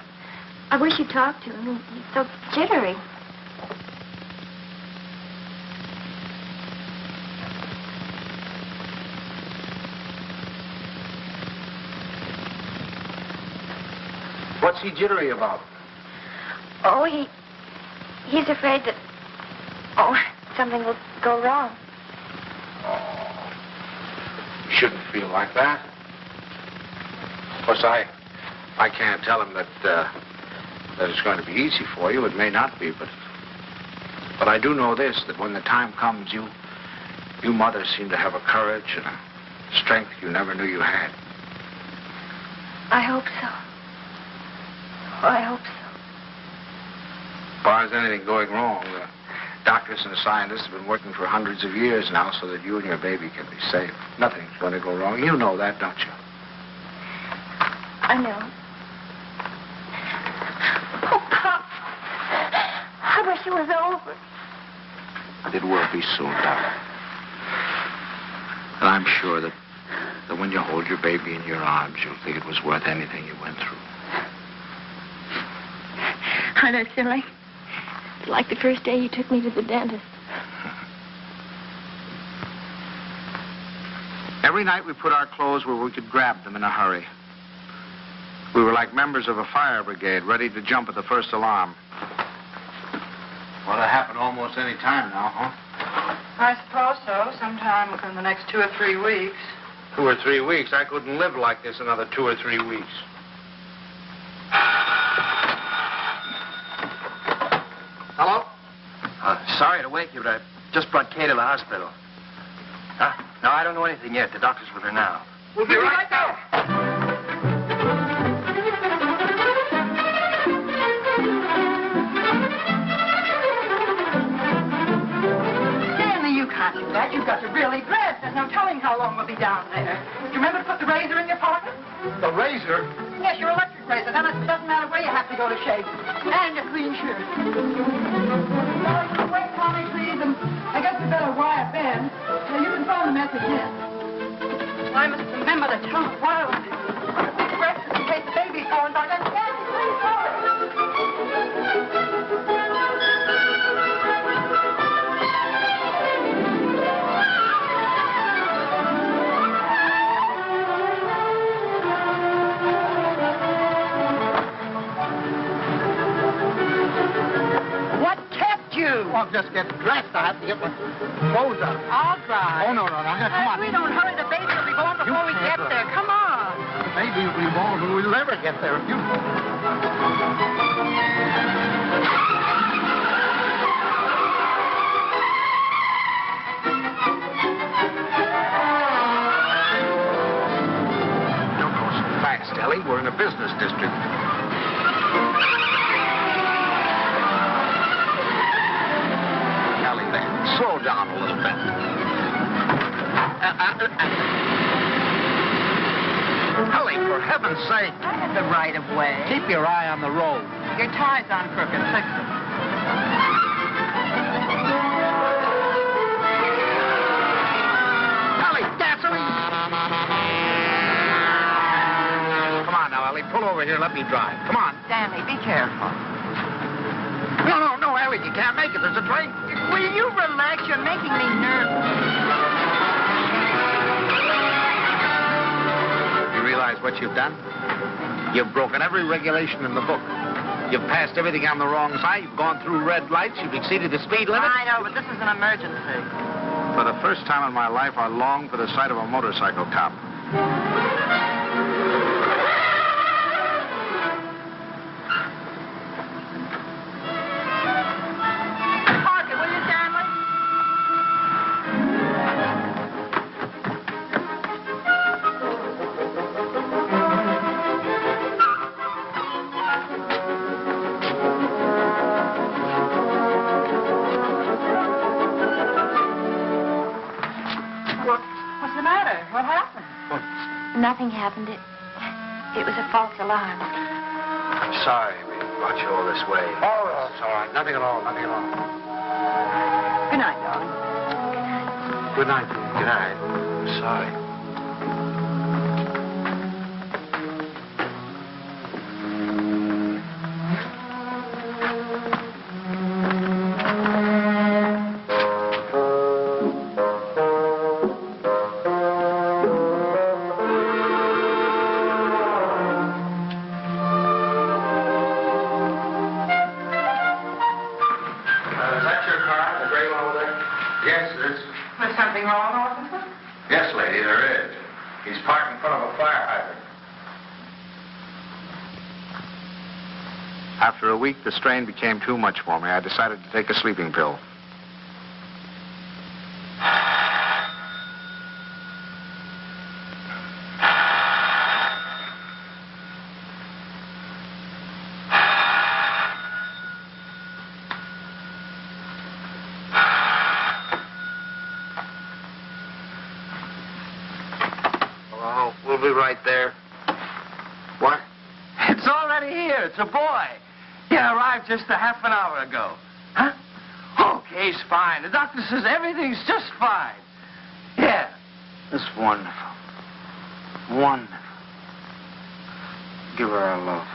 I wish you'd talk to him. He's so jittery. What's he jittery about? Oh, he's afraid that... Oh, something will go wrong. Oh, you shouldn't feel like that. Of course, I can't tell him that it's going to be easy for you. It may not be, but I do know this, that when the time comes, you mothers seem to have a courage and a strength you never knew you had. I hope so. Oh, I hope so. As far as anything going wrong, the doctors and the scientists have been working for hundreds of years now so that you and your baby can be safe. Nothing's going to go wrong. You know that, don't you? I know. Oh, Pop. I wish it was over. It will be soon, darling. And I'm sure that when you hold your baby in your arms, you'll think it was worth anything you went through. I know, silly. It's like the first day you took me to the dentist. Every night we put our clothes where we could grab them in a hurry. We were like members of a fire brigade, ready to jump at the first alarm. Well, it'll happen almost any time now, huh? I suppose so. Sometime within the next 2 or 3 weeks. 2 or 3 weeks? I couldn't live like this another 2 or 3 weeks. Hello? Sorry to wake you, but I just brought Kay to the hospital. Huh? No, I don't know anything yet. The doctor's with her now. We'll be right there. Stanley, you can't do that. You've got to really dress. There's no telling how long we'll be down there. Do you remember to put the razor in your pocket? The razor? Yes, your electric razor. Then it doesn't matter where you have to go to shave. And a clean shirt. Wait, Tommy, please. And I guess we better wire Ben. So you can phone the message in. I must remember to tell him wireless. In case the baby's going by. Then Stanley, please hurry. Well, just get dressed. I have to get my clothes on. I'll drive. Oh, no. Come on. If we don't hurry, the baby will be born before we get there. Come on. The baby will be born when we'll never get there. If you... Don't go so fast, Ellie. We're in a business district. Slow down a little bit. Ellie, for heaven's sake. I had the right of way. Keep your eye on the road. Your tie's on crooked. Fix it. Ellie, gasoline! Come on now, Ellie. Pull over here. Let me drive. Come on. Stanley, be careful. No, Ellie. You can't make it. There's a train. Will you relax? You're making me nervous. You realize what you've done? You've broken every regulation in the book. You've passed everything on the wrong side. You've gone through red lights. You've exceeded the speed limit. I know, but this is an emergency. For the first time in my life, I long for the sight of a motorcycle cop. Nothing happened. It was a false alarm. I'm sorry we brought you all this way. Oh, it's all right. Nothing at all. Good night, darling. Good night. Good night. I'm sorry. wrong, officer? Yes, lady, there is. He's parked in front of a fire hydrant. After a week, the strain became too much for me. I decided to take a sleeping pill. Hello, we'll be right there. What? It's already here. It's a boy. He arrived just a half an hour ago. Huh? Okay, he's fine. The doctor says everything's just fine. Yeah. That's wonderful. Wonderful. Give her our love.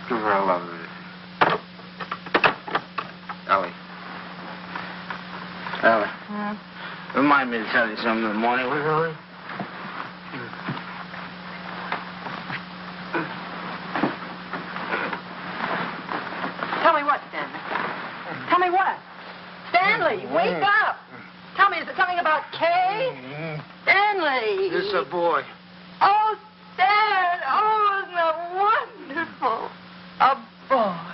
Give her our love. Ellie. Ellie. Remind me to tell you something in the morning, will you, Ellie? Tell me what, Stanley? Tell me what? Stanley, wake up! Tell me, is it something about Kay? Stanley! This is a boy. Oh, Stan! Oh, isn't that wonderful? A boy.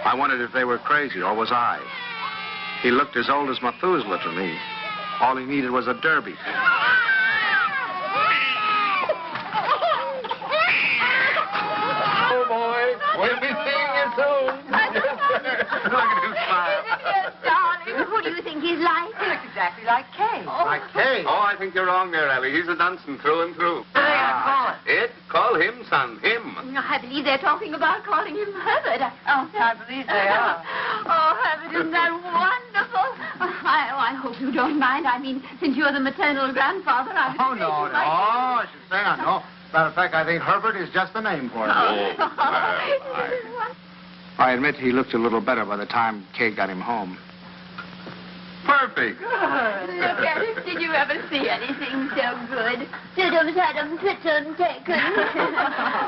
I wondered if they were crazy, or was I? He looked as old as Methuselah to me. All he needed was a derby. Oh, boy. We'll be seeing you soon. Look at him smile. Yes, darling. Who do you think he's like? He looks exactly like Kay. Like Kay. Oh, I think you're wrong there, Ellie. He's a Dunson through and through. What are they gonna call it? Ed, call him, son. Him. I believe they're talking about calling him Herbert. Oh, I believe they are. Oh, Herbert, isn't that wonderful? I hope you don't mind. I mean, since you're the maternal grandfather, I would Oh, say no, you no. might- Oh, I should say, no. Matter of fact, I think Herbert is just the name for him. I admit he looked a little better by the time Kay got him home. Perfect. Look at it. Did you ever see anything so good?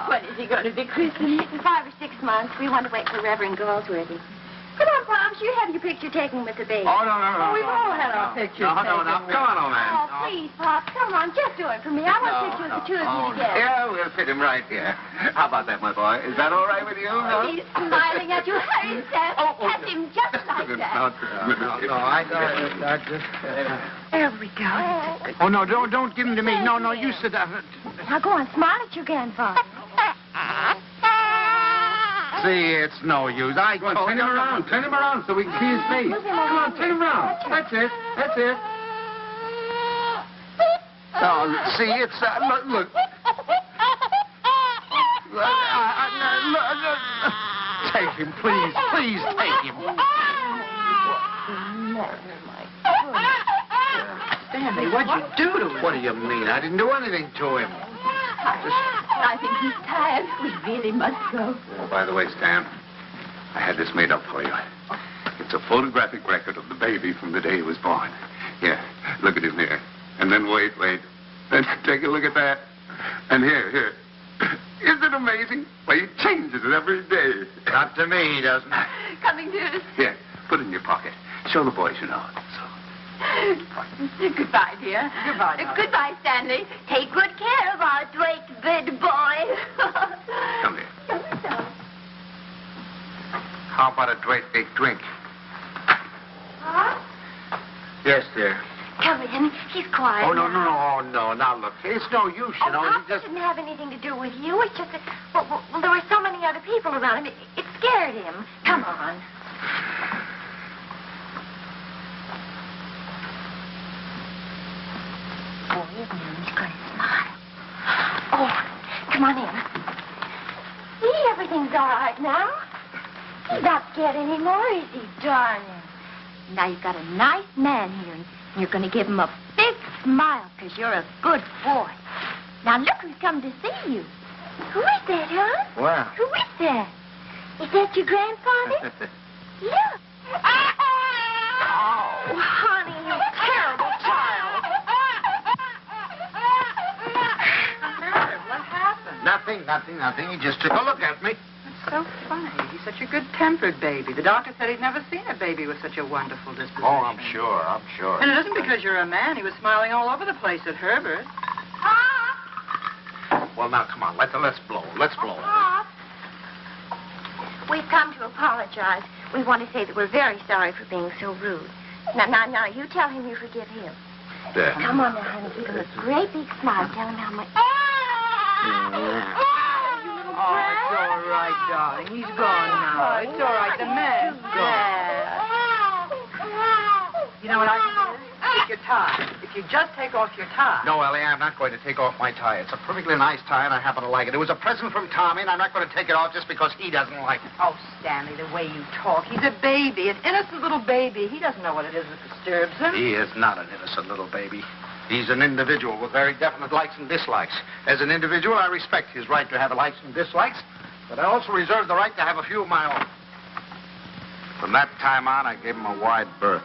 When is he going to be christened? In 5 or 6 months, we want to wait for Reverend Galsworthy. Come on, Pops, you have your picture taken with the baby. Oh, no. We've all had our pictures No. taken. Come on, old man. Oh, please, Pops, come on, just do it for me. I want a picture of the two of you together. Yeah, we'll fit him right here. How about that, my boy? Is that all right with you? No? He's smiling at you. Hurry, Sam. Pat him just like that. No, I just... There we go. Oh, no, don't give him to me. No, you sit down. Now go on, smile at your grandfather. See, it's no use. I Go on, turn him around. Turn him around so we can see his face. Come on, turn him around. That's it. Oh, see, it's... look. Take him, please. Please take him. Stanley, what'd you do to him? What do you mean? I didn't do anything to him. I think he's tired. We really must go. Oh, by the way, Stan, I had this made up for you. It's a photographic record of the baby from the day he was born. Here, look at him here. And then wait. Then take a look at that. And here. Isn't it amazing? Why, he changes it every day. Not to me, he doesn't. Coming to... Here, put it in your pocket. Show the boys you know it. Goodbye, dear. Goodbye, darling. Goodbye, Stanley. Take good care of our great big boy. Come here. How about a great big drink? Huh? Yes, dear. Come in. He's quiet. Oh, no. Now, look, it's no use, you know. Pops He just... didn't have anything to do with you. It's just that, well, there were so many other people around him. It scared him. Come on. Oh, isn't he going to smile? Oh, come on in. See, everything's all right now. He's not scared anymore, is he, darling? Now you've got a nice man here, and you're going to give him a big smile because you're a good boy. Now look who's come to see you. Who is that, huh? Well. Who is that? Is that your grandfather? Look. Oh, honey, you terrible child. What happened? Nothing. He just took a look at me. It's so funny. He's such a good-tempered baby. The doctor said he'd never seen a baby with such a wonderful disposition. Oh, I'm sure. And it isn't because you're a man. He was smiling all over the place at Herbert. Well, now, come on. Let's blow. Pop. We've come to apologize. We want to say that we're very sorry for being so rude. Now, you tell him you forgive him. There. Come on now, honey. Give him a great big smile. Tell him how much... Oh, it's all right, darling. He's gone now. It's all right. The man's gone. You know what I can do? Take your tie. If you just take off your tie. No, Ellie, I'm not going to take off my tie. It's a perfectly nice tie, and I happen to like it. It was a present from Tommy, and I'm not going to take it off just because he doesn't like it. Oh, Stanley, the way you talk. He's a baby, an innocent little baby. He doesn't know what it is that disturbs him. He is not an innocent little baby. He's an individual with very definite likes and dislikes. As an individual, I respect his right to have likes and dislikes, but I also reserve the right to have a few of my own. From that time on, I gave him a wide berth.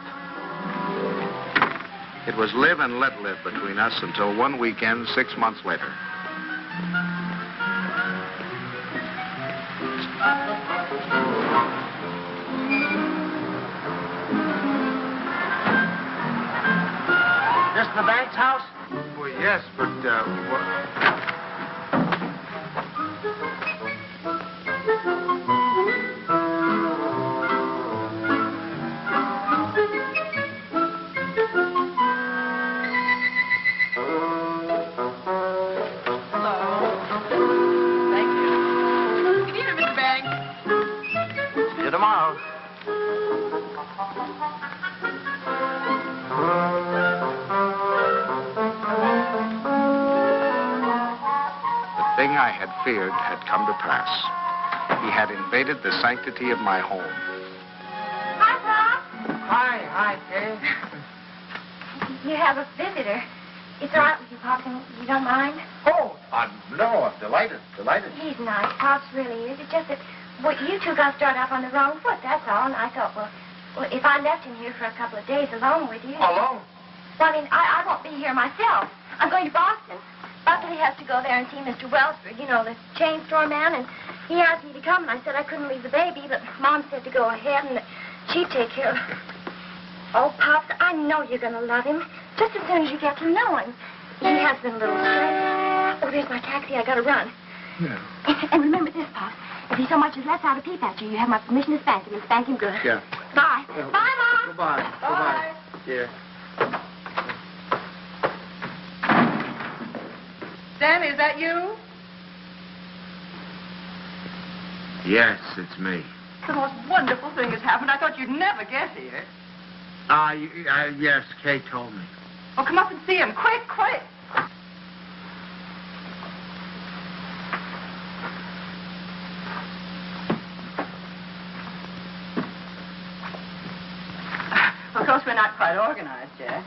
It was live and let live between us until one weekend 6 months later. This the bank's house? Well, yes, but, Tomorrow. the thing I had feared had come to pass. He had invaded the sanctity of my home. Hi, Pop. Hi, Kay. You have a visitor. It's all right with you, Pop, and you don't mind? Oh, no, I'm delighted. He's nice. Pop's really is. It's just that you two got started off on the wrong foot, that's all. And I thought, well, if I left him here for a couple of days alone with you... Alone? Well, I mean, I won't be here myself. I'm going to Boston. Buckley has to go there and see Mr. Wellsford, you know, the chain store man, and he asked me to come, and I said I couldn't leave the baby, but Mom said to go ahead, and that she'd take care of it. Oh, Pops, I know you're going to love him, just as soon as you get to know him. He has been a little strange. Oh, there's my taxi. I got to run. Yeah. And remember this, Pops. If he so much as lets out a peep at you, you have my permission to spank him, and spank him good. Yeah. Bye. Bye, Mom. Goodbye. Bye. Dear. Stanley, is that you? Yes, it's me. The most wonderful thing has happened. I thought you'd never get here. Yes, Kay told me. Oh, come up and see him. Quick. Of course, we're not quite organized yet.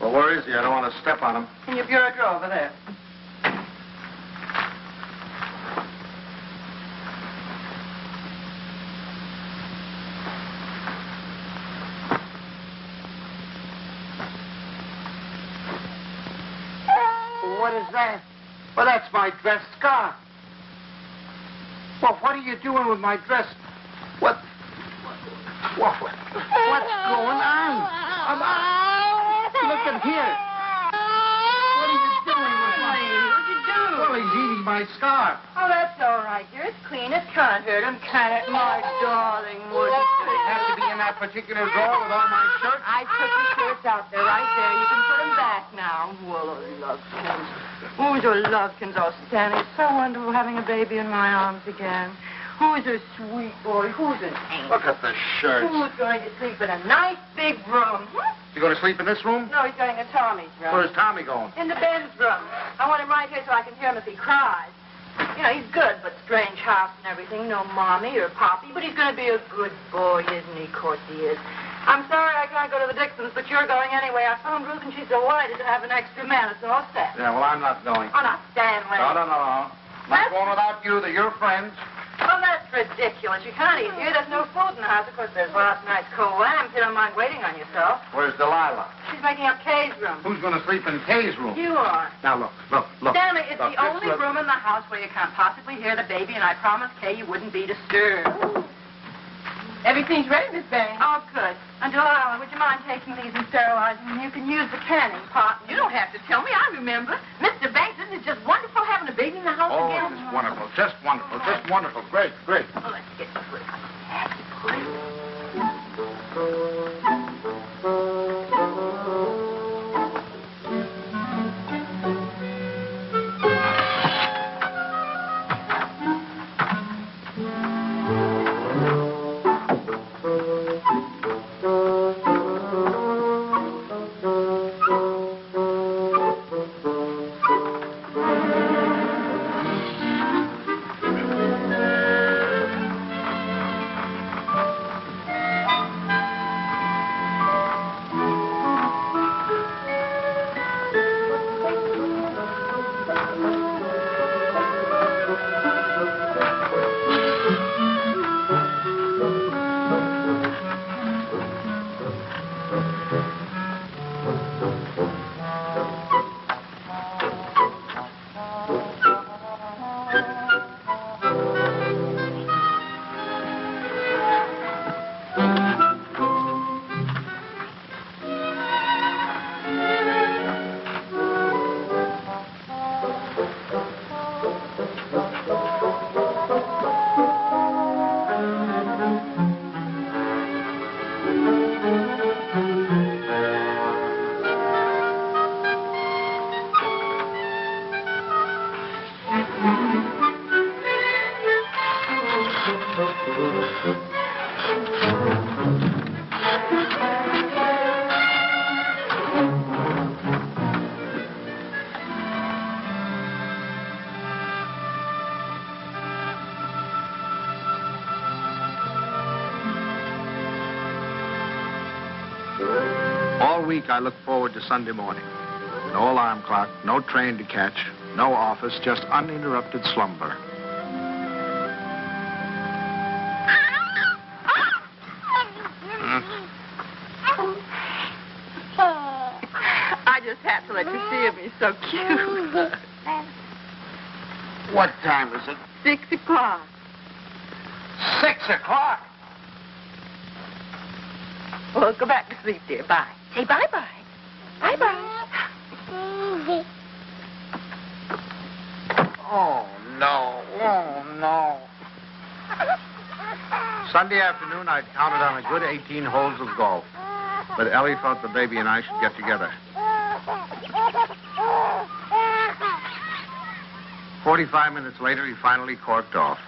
Well, where is he? I don't want to step on him. In your bureau drawer over there. What is that? Well, that's my dress scarf. Well, what are you doing with my dress? What's going on? Look at here. What are you doing with my... What'd you do? Well, he's eating my scarf. Oh, that's all right, dear. It's clean. It can't hurt him, can it? My darling, wouldn't They it? have to be in that particular drawer with all my shirts. I took the shirts out there, right there. You can put them back now. Well, Lovekins. Oh, your Lovekins. Oh, Stanley, it's so wonderful having a baby in my arms again. Who's a sweet boy? Who's an angel? Look at the shirts. Who's going to sleep in a nice big room? You going to sleep in this room? No, he's going to Tommy's room. Where's Tommy going? In the Ben's room. I want him right here so I can hear him if he cries. You know, he's good, but strange house and everything. No mommy or poppy, but he's going to be a good boy, isn't he? Of course he is. I'm sorry I can't go to the Dixons, but you're going anyway. I phoned Ruth, and she's delighted to have an extra man. It's all set. Yeah, well, I'm not going. Oh, now, Stanley. No. Not going without you. They're your friends. Oh, that's ridiculous. You can't eat here. There's no food in the house. Of course, there's lots of nice cold lamb. You don't mind waiting on yourself. Where's Delilah? She's making up Kay's room. Who's going to sleep in Kay's room? You are. Now, look. Stanley, it's Look, the only room in the house where you can't possibly hear the baby, and I promised Kay you wouldn't be disturbed. Everything's ready, Miss Banks. Oh, good. And Delilah, would you mind taking these and sterilizing them? You can use the canning pot. You don't have to tell me. I remember. Mr. Banks, isn't it just wonderful having a baby in the house Oh, again? it's wonderful. Just wonderful. Just wonderful. Great. Oh, let's get this way. All week I look forward to Sunday morning. No alarm clock, no train to catch, no office, just uninterrupted slumber. I just had to let you see him. He's so cute. What time is it? 6 o'clock. 6 o'clock. Well, go back to sleep, dear. Bye. Say bye-bye. Bye-bye. Oh, no. Sunday afternoon, I'd counted on a good 18 holes of golf. But Ellie thought the baby and I should get together. 45 minutes later, he finally corked off.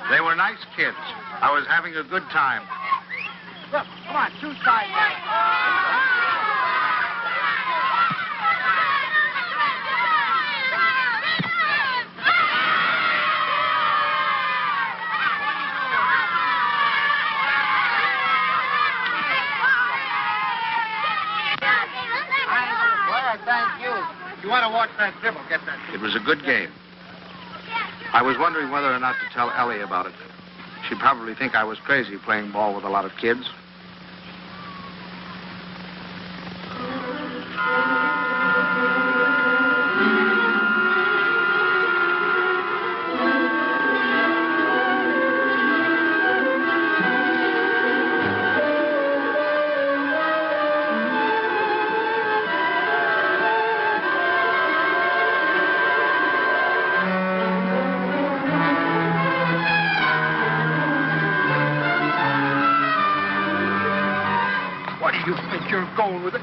They were nice kids, I was having a good time. Look, come on, two sides. Thank you. You want to watch that dribble? Get that. It was a good game. I was wondering whether or not to tell Ellie about it. She'd probably think I was crazy playing ball with a lot of kids. You think you're going with it?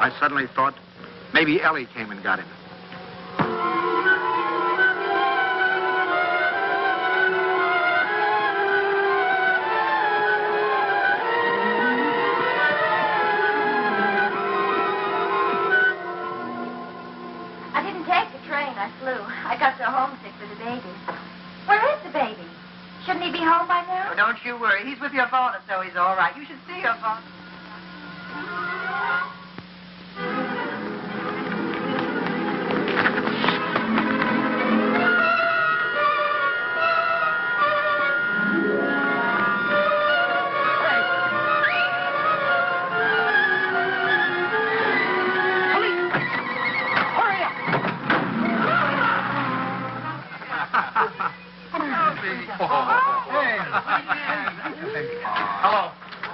I suddenly thought maybe Ellie came and got him. I flew. I got so homesick for the baby. Where is the baby? Shouldn't he be home by now? Oh, don't you worry. He's with your father, so he's all right. You should see your father.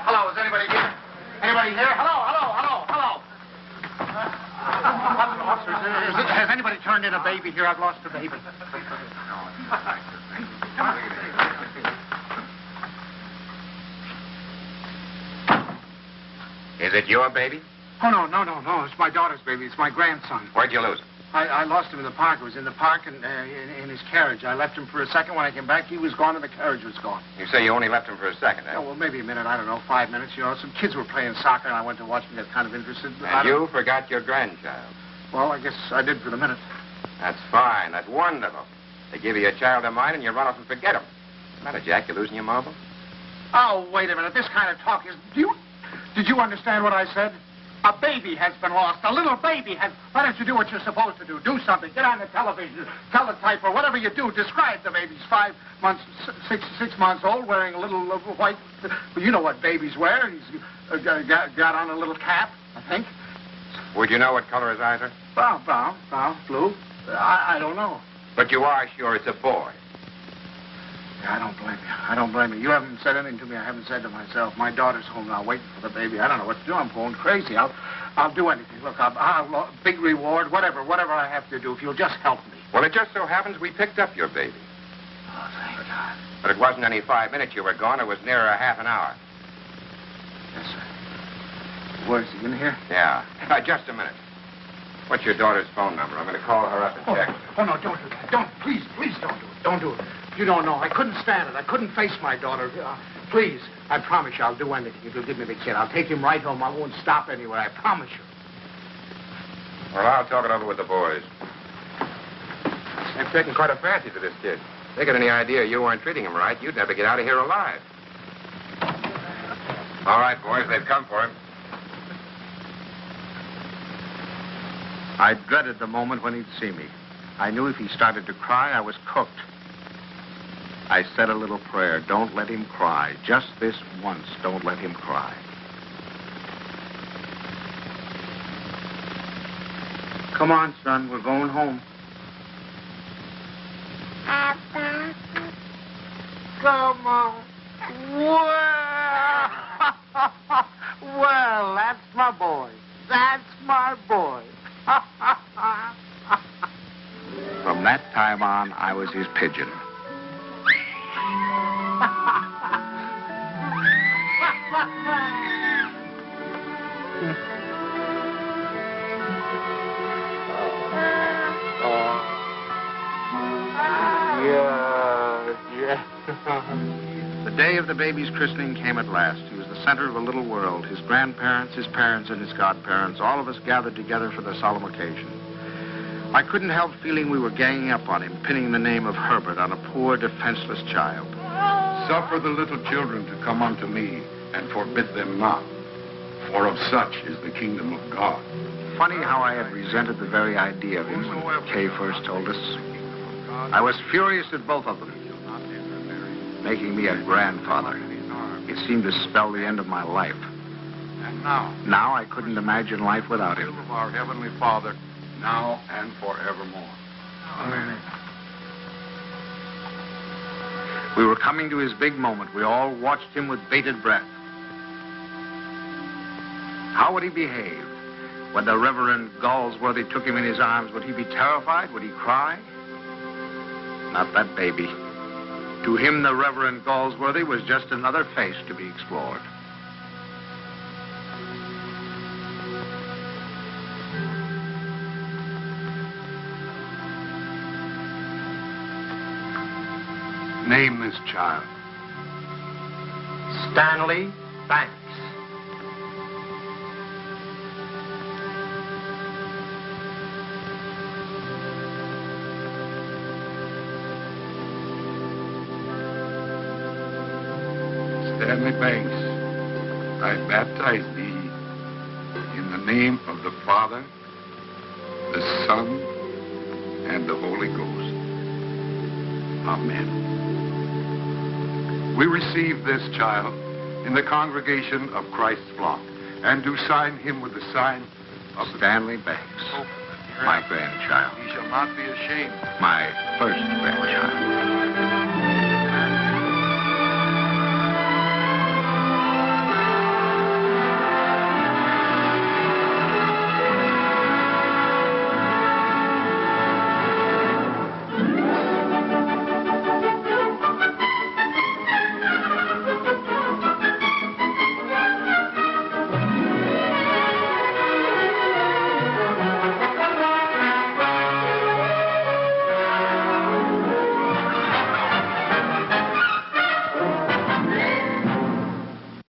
Hello, is anybody here? Anybody here? Hello. Officer, has anybody turned in a baby here? I've lost a baby. Is it your baby? Oh, no. It's my daughter's baby. It's my grandson. Where'd you lose it? I lost him in the park. He was in the park and in his carriage. I left him for a second. When I came back, he was gone and the carriage was gone. You say you only left him for a second, eh? Oh, well, maybe a minute. I don't know, 5 minutes. You know, some kids were playing soccer, and I went to watch them, get kind of interested. And you forgot your grandchild. Well, I guess I did for the minute. That's fine. That's wonderful. They give you a child of mine, and you run off and forget him. What's the matter, Jack? You losing your marbles? Oh, wait a minute. This kind of talk is... Did you understand what I said? A baby has been lost. A little baby has... Why don't you do what you're supposed to do? Do something. Get on the television. Teletype or whatever you do. Describe the baby. He's 5 months, 6 months old, wearing a little white... You know what babies wear. He's got on a little cap, I think. Would you know what color his eyes are? Brown, blue. I don't know. But you are sure it's a boy. Yeah, I don't blame you. You haven't said anything to me I haven't said to myself. My daughter's home now waiting for the baby. I don't know what to do. I'm going crazy. I'll do anything. Look, I'll big reward, whatever I have to do, if you'll just help me. Well, it just so happens we picked up your baby. Oh, thank God. But it wasn't any 5 minutes you were gone. It was nearer a half an hour. Yes, sir. Where's he, in here? Yeah. Just a minute. What's your daughter's phone number? I'm going to call her up and check. Oh, no, don't do that. Please don't do it. Don't do it. You don't know. I couldn't stand it. I couldn't face my daughter. Please, I promise you I'll do anything if you'll give me the kid. I'll take him right home. I won't stop anywhere. I promise you. Well, I'll talk it over with the boys. They've taken quite a fancy to this kid. If they got any idea you weren't treating him right, you'd never get out of here alive. All right, boys, they've come for him. I dreaded the moment when he'd see me. I knew if he started to cry, I was cooked. I said a little prayer. Don't let him cry. Just this once, don't let him cry. Come on, son. We're going home. Papa. Come on. Well, that's my boy. That's my boy. From that time on, I was his pigeon. The day of the baby's christening came at last. He was the center of a little world. His grandparents, his parents, and his godparents, all of us gathered together for the solemn occasion. I couldn't help feeling we were ganging up on him, pinning the name of Herbert on a poor, defenseless child. Suffer the little children to come unto me, and forbid them not, for of such is the kingdom of God. Funny how I had resented the very idea of him when Kay first told us. I was furious at both of them, making me a grandfather. It seemed to spell the end of my life. And Now I couldn't imagine life without him. of our Heavenly Father, now and forevermore. We were coming to his big moment. We all watched him with bated breath. How would he behave? When the Reverend Galsworthy took him in his arms, would he be terrified? Would he cry? Not that baby. To him, the Reverend Galsworthy was just another face to be explored. Name this child. Stanley Banks. Stanley Banks, I baptize thee in the name of the Father, the Son, and the Holy Ghost. Amen. We receive this child in the congregation of Christ's flock, and do sign him with the sign of Stanley Banks, my grandchild, He shall not be ashamed. my first grandchild.